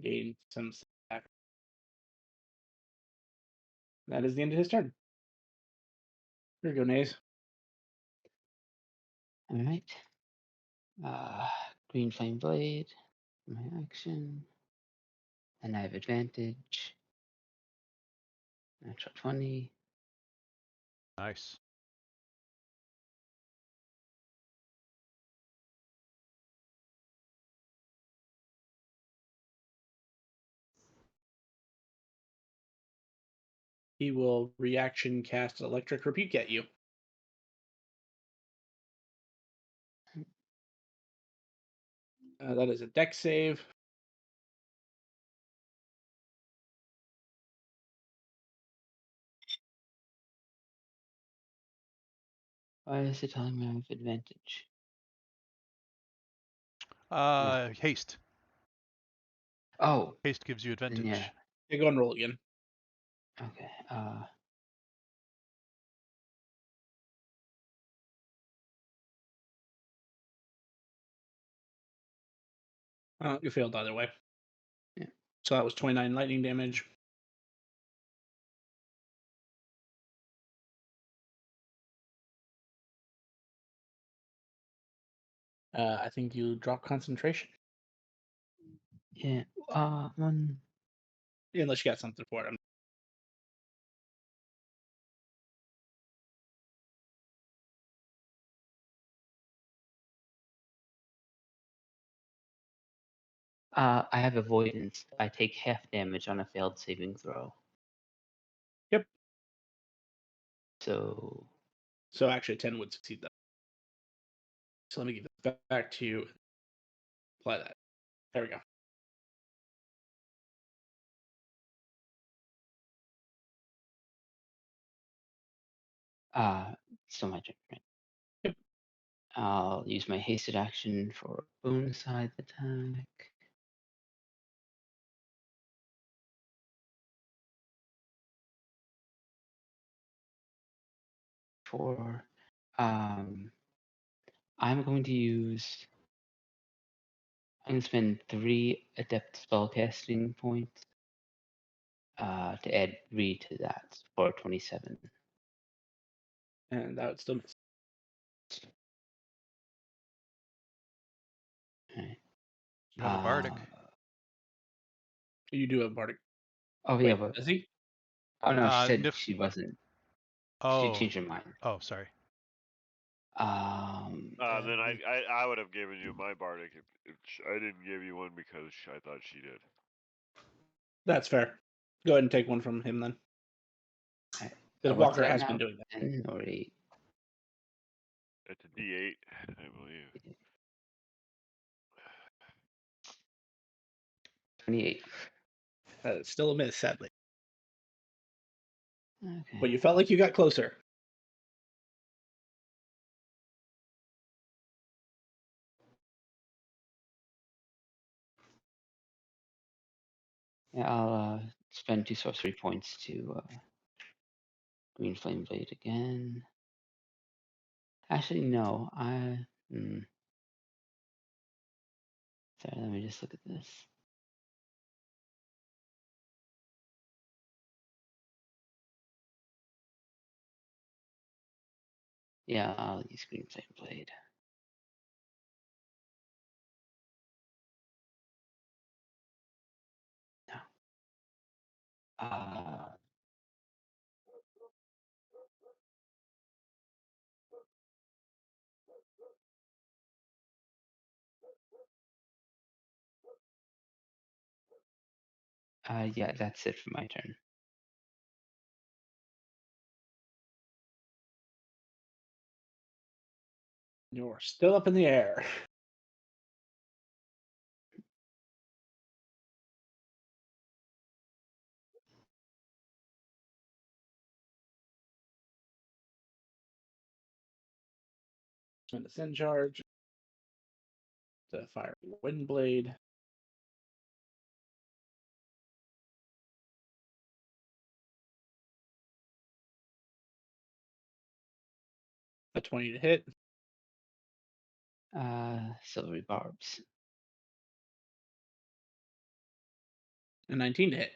gain some back. That is the end of his turn. Here you go, Naze. All right. Green flame blade. My action. And I have advantage. Natural 20. Nice. He will reaction cast Electric Rebuke at you. That is a dex save. Why is it telling me I have advantage? Haste. Oh, Haste gives you then advantage. yeah. Yeah, go and roll again. Okay. You failed either way. Yeah. So that was 29 lightning damage. I think you drop concentration. Yeah. One. Unless you got something for it. I have avoidance. I take half damage on a failed saving throw. Yep. So So actually 10 would succeed though. So let me give back to you. Apply that. There we go. Still my turn, right? Yep. I'll use my hasted action for bonus side attack. For I'm going to use. I'm going to spend 3 adept spellcasting points to add 3 to that for 27. And that would still miss. Right. You have a bardic. You do have bardic. Oh yeah, Wait, but does he? oh no, she said Nif- she wasn't. She Oh, changed her mind. oh, sorry. Then I would have given you my bardic if I didn't give you one because I thought she did. That's fair. Go ahead and take one from him then. Right. Because What's Walker that has now? been doing that. 10 or 8? It's a D8, I believe. 28. It's still a miss, sadly. Okay. But you felt like you got closer. Yeah, I'll spend 2 sorcery points to Green Flame Blade again. Actually, no. Sorry, let me just look at this. Yeah, I'll use Green Flame Blade. No. Yeah, that's it for my turn. You're still up in the air. And a send charge. To fire wind blade. A 20 to hit. Silvery Barbs. A 19 to hit.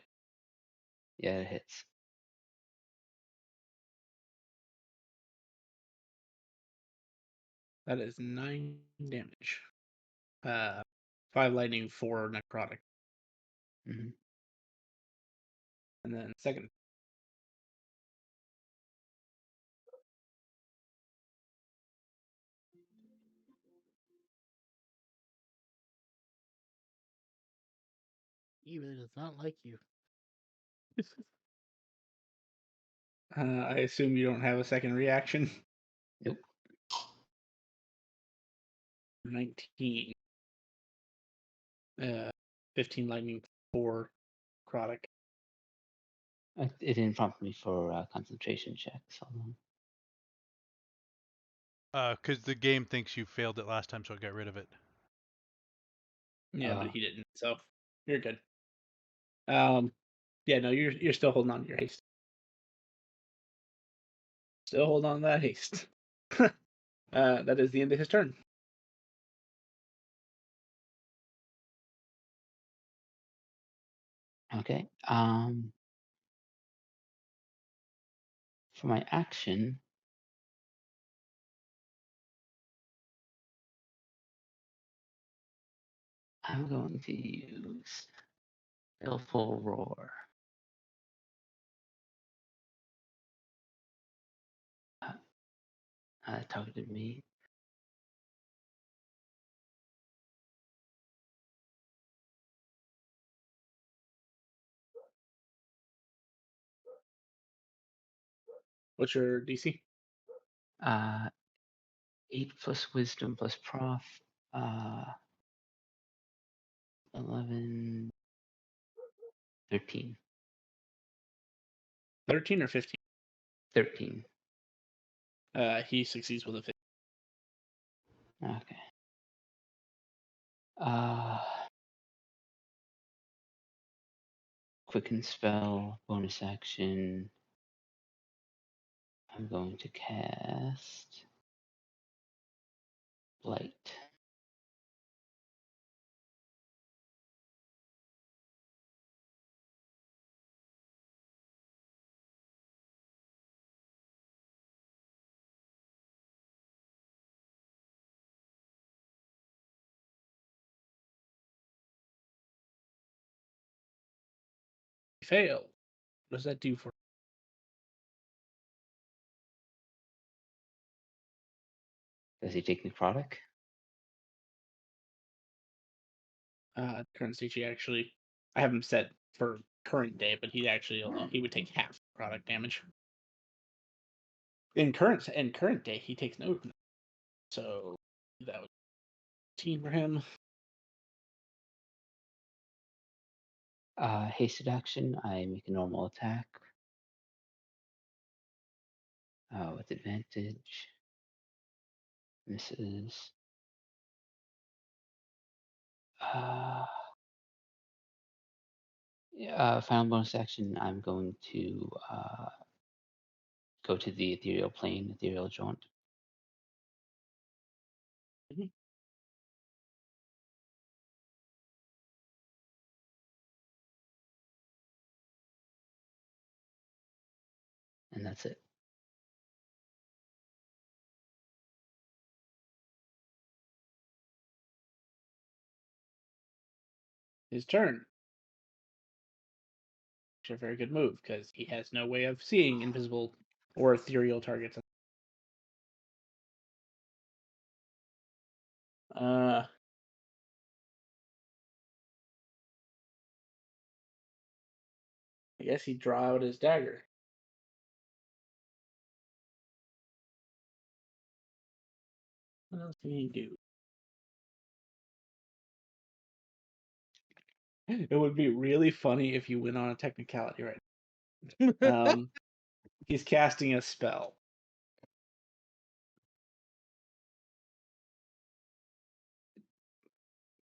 Yeah, it hits. That is 9 damage. 5 lightning, 4 necrotic. Mm-hmm. And then second. He really does not like you. I assume you don't have a second reaction. Nope. 19. 15 lightning, 4 necrotic. It didn't prompt me for concentration checks. Hold on. Because the game thinks you failed it last time, so it got rid of it. Yeah, but he didn't, so you're good. Yeah, no, you're still holding on to your haste. Still hold on to that haste. That is the end of his turn. Okay. For my action, I'm going to use Baleful Roar. Targeted me. What's your DC? 8 plus wisdom plus prof. 11, 13. 13 or 15. 13. He succeeds with a 15. Okay. Quicken spell, bonus action. I'm going to cast Blight. Fail. What does that do for? Does he take necrotic? Current stage, he actually, I have him set for current day, but he would take half product damage. In current day, he takes no, so that was 15 for him. Hasted action, I make a normal attack. With advantage. Misses. Final bonus action, I'm going to go to the ethereal plane, ethereal jaunt. Mhm. And that's it. His turn. Actually, a very good move because he has no way of seeing invisible or ethereal targets. I guess he draw out his dagger. What else can he do? It would be really funny if you went on a technicality right now. He's casting a spell.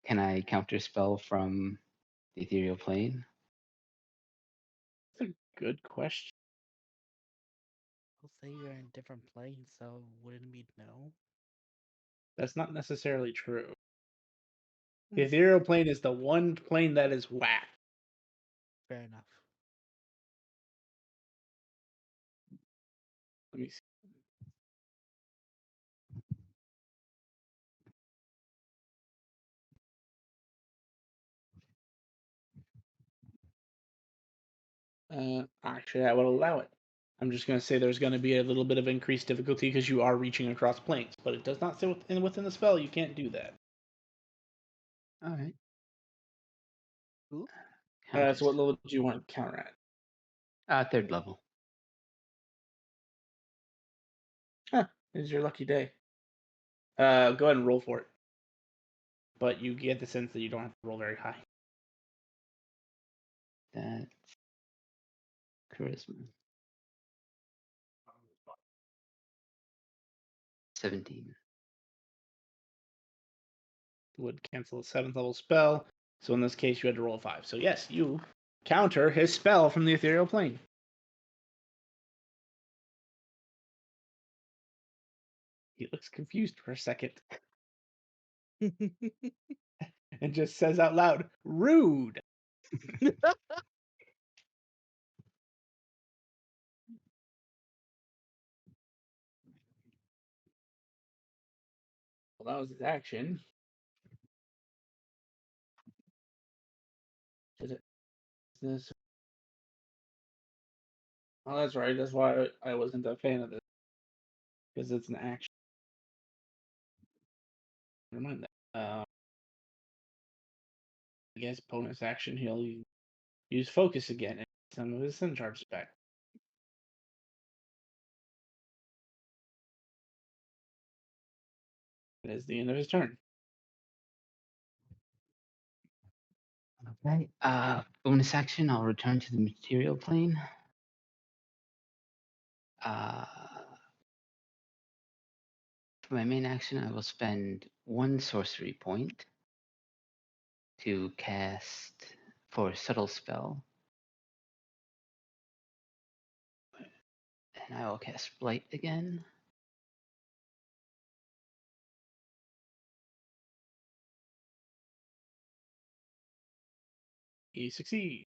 Can I counter spell from the ethereal plane? That's a good question. I'll say you're in a different plane, so wouldn't it be no? That's not necessarily true. The ethereal plane is the one plane that is whack. Fair enough. Let me see. Actually, I would allow it. I'm just going to say there's going to be a little bit of increased difficulty because you are reaching across planes, but it does not say within the spell you can't do that. All right. Ooh. So what level do you want to counter at? 3rd level. Huh, is your lucky day. Go ahead and roll for it. But you get the sense that you don't have to roll very high. That's charisma. 17. Would cancel a 7th level spell. So in this case, you had to roll a 5. So yes, you counter his spell from the ethereal plane. He looks confused for a second and just says out loud, "Rude." Well, that was his action. Did it? This. Oh, that's right. That's why I wasn't a fan of this. Because it's an action. Never mind that. I guess bonus action, he'll use focus again and some of his sun charges back. That is the end of his turn. Okay. Bonus action, I'll return to the material plane. For my main action, I will spend 1 sorcery point to cast for a subtle spell. And I will cast Blight again. He succeeds.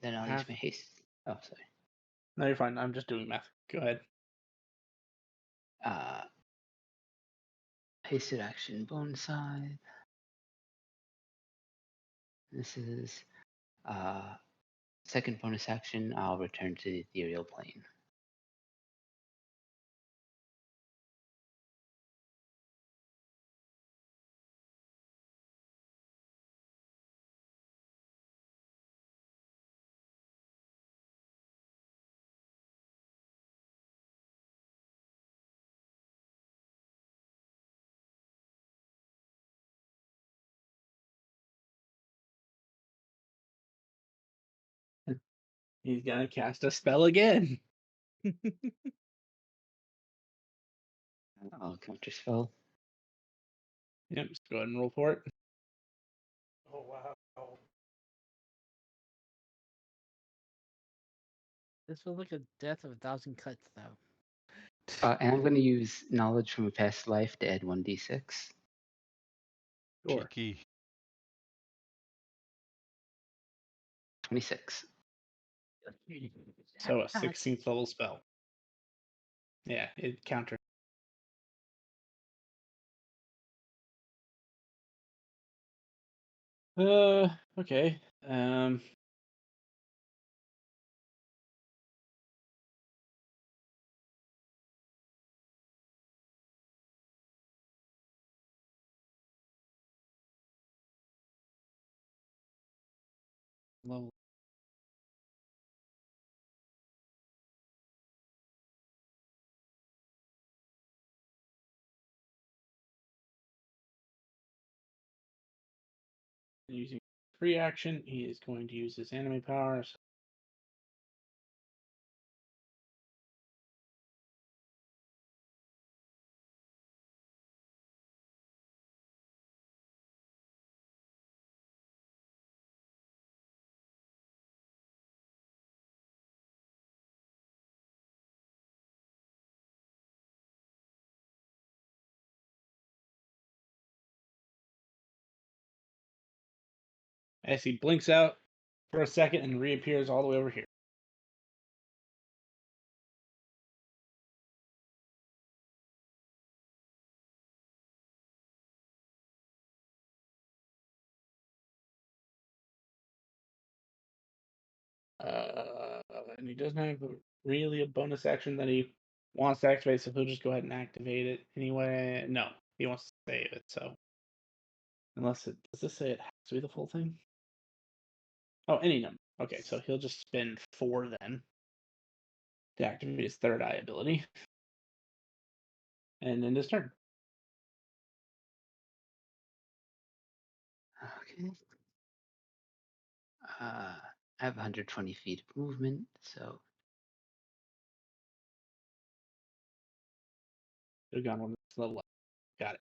Then I'll use my haste. Oh, sorry. No, you're fine. I'm just doing math. Go ahead. Hasted action bonus side. This is second bonus action. I'll return to the ethereal plane. He's gonna cast a spell again. I'll counter spell. Yep, just go ahead and roll for it. Oh wow. This feels like a death of 1,000 cuts, though. And I'm going to use knowledge from a past life to add 1d6. Sure. Cheeky. 26. So a 16th level spell. Yeah, it counter. Okay. Well, Using free action, he is going to use his anime powers. As he blinks out for a second and reappears all the way over here. And he doesn't have really a bonus action that he wants to activate, so he'll just go ahead and activate it anyway. No, he wants to save it, so unless it does this say it has to be the full thing? Oh, any number. Okay, so he'll just spend 4 then to activate his third eye ability. And end his turn. Okay. I have 120 feet of movement, so Should have gone one next level up. Got it.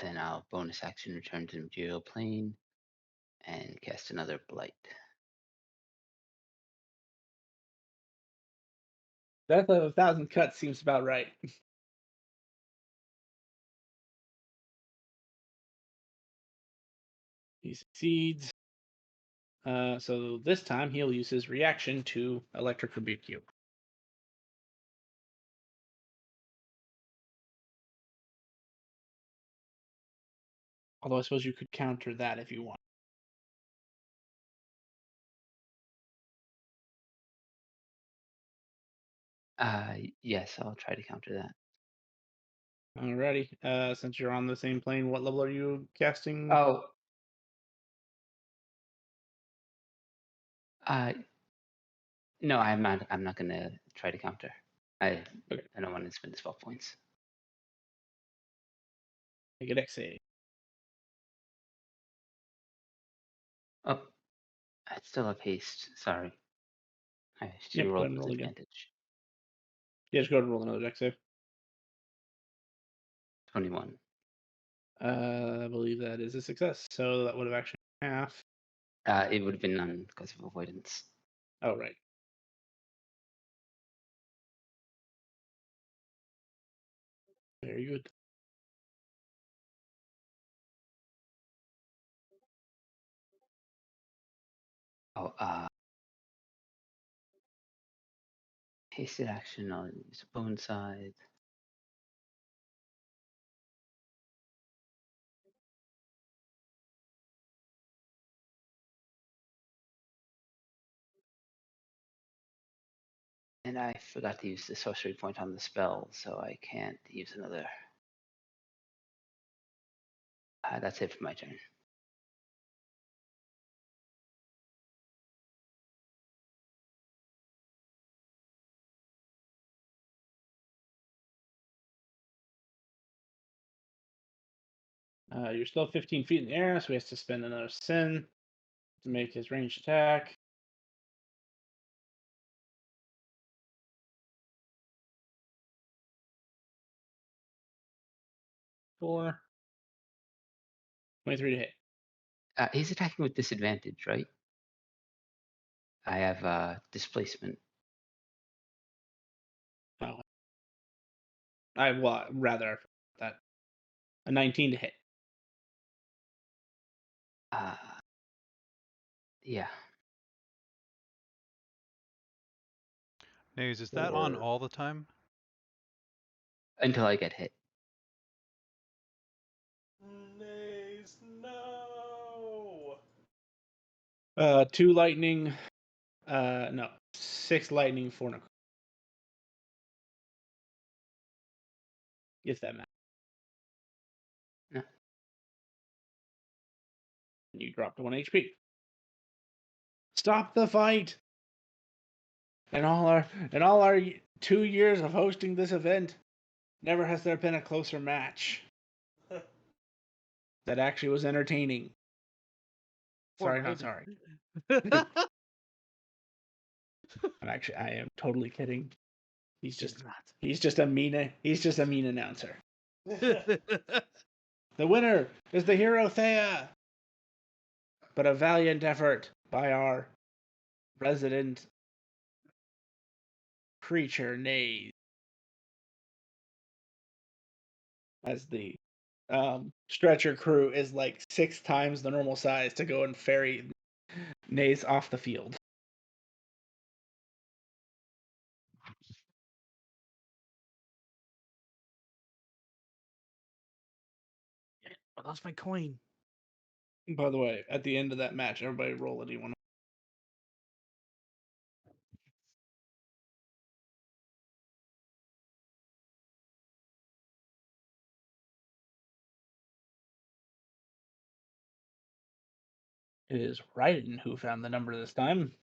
then I'll bonus action return to the material plane and cast another blight. Death of 1,000 cuts seems about right. He succeeds. So this time he'll use his reaction to Electric Rebuke you. Although I suppose you could counter that if you want. Yes, I'll try to counter that. Alrighty. Since you're on the same plane, what level are you casting? Oh, No, I'm not. I'm not gonna try to counter. I Okay. I don't want to spend the spell points. Make a dex save. Oh, I still have haste. Sorry. I should Yep, go roll ahead and with roll again. advantage. Yeah, just go ahead and roll another dex save. 21. I believe that is a success. So that would have actually been half. It would have been none because of avoidance. Oh, right. Very good. Oh, hasted action. I'll use a bone side. And I forgot to use the sorcery point on the spell, so I can't use another. That's it for my turn. You're still 15 feet in the air, so he has to spend another sin to make his ranged attack. Four. 23 to hit. He's attacking with disadvantage, right? I have displacement. Oh. Rather that. A 19 to hit. Yeah. Nays, is that on Or- all the time? Until I get hit. Nays, no. 2 lightning. No. 6 lightning, 4 necrotic. If that matters. No. You drop to 1 HP. Stop the fight! In all our 2 years of hosting this event, never has there been a closer match that actually was entertaining. Sorry, not sorry. I am totally kidding. He's just a mean announcer. The winner is the hero Thea, but a valiant effort by our resident creature Nays, as the stretcher crew is like 6 times the normal size to go and ferry Nays off the field. I lost my coin. By the way, at the end of that match, everybody roll a d1. It is Raiden who found the number this time.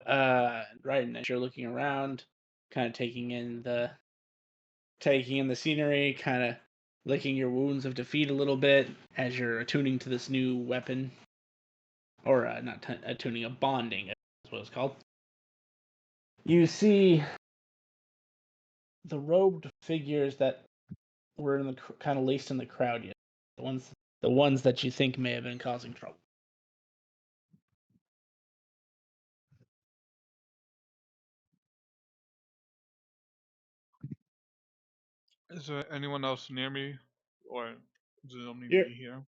Raiden, as you're looking around, kind of taking in the scenery, kind of licking your wounds of defeat a little bit as you're attuning to this new weapon, or not attuning, a bonding. That's what it's called. You see the robed figures that were in the kind of laced in the crowd yet. The ones that you think may have been causing trouble. Is there anyone else near me, or does it only You're, me here?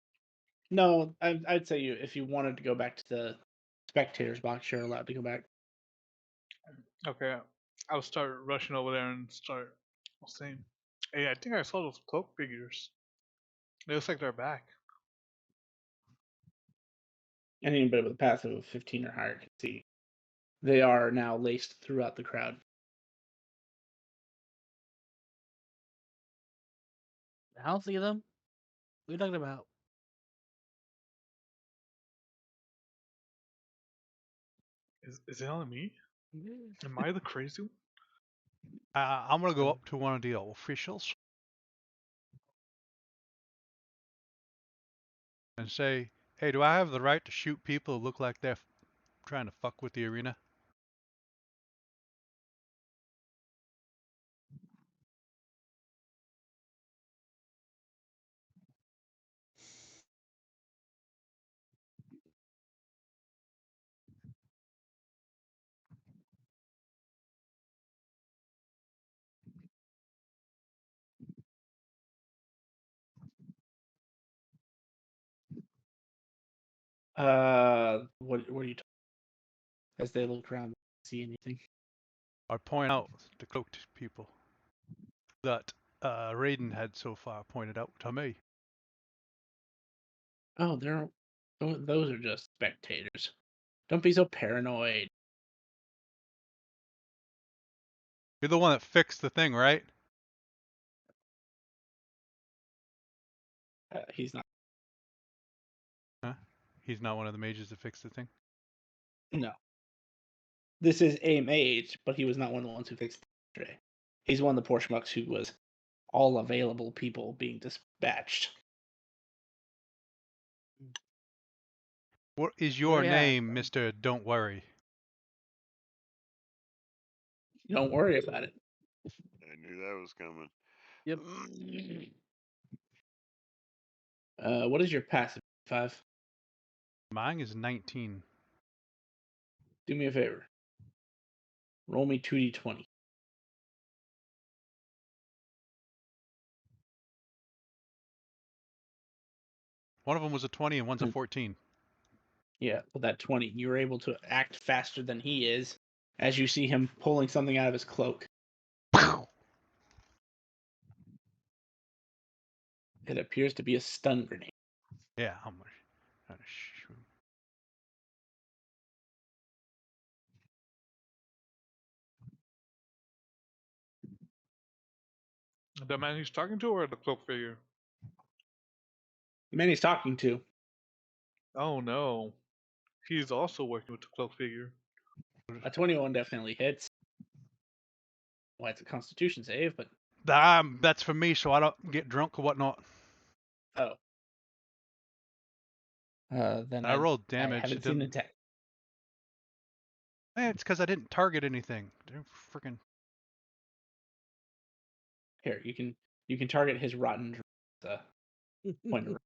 no, I'd say if you wanted to go back to the spectators box, you're allowed to go back. Okay, I'll start rushing over there and start saying, "Hey, I think I saw those cloak figures. It looks like they're back." Anybody with a passive of 15 or higher can see they are now laced throughout the crowd. I don't see them. What are you talking about? Is it only me? Am I the crazy one? I'm gonna go up to one of the officials and say, "Hey, do I have the right to shoot people who look like they're trying to fuck with the arena?" What are you talking? As they look around, see anything? I point out the cloaked people that Raiden had so far pointed out to me. Oh, those are just spectators. Don't be so paranoid. You're the one that fixed the thing, right? He's not. Huh? He's not one of the mages that fixed the thing. No. This is a mage, but he was not one of the ones who fixed it yesterday. He's one of the poor schmucks who was all available people being dispatched. What is your Very high. name, Mr. Don't Worry? Don't worry about it. I knew that was coming. Yep. What is your passive? 5. Mine is 19. Do me a favor. Roll me 2d20. One of them was a 20 and one's a 14. Yeah, with that 20, you were able to act faster than he is as you see him pulling something out of his cloak. It appears to be a stun grenade. Yeah, how much? Trying to shoot. The man he's talking to, or the cloak figure? The man he's talking to. Oh no, he's also working with the cloak figure. A 21 definitely hits. Well, it's a Constitution save, but That's for me, so I don't get drunk or whatnot. oh. Then I rolled I damage. haven't seen an attack. It's because I didn't target anything. Freaking. Here, you can target his rotten point of.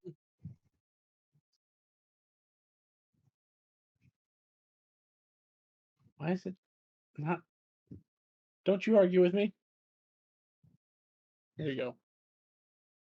Why is it not? Don't you argue with me. Here you go.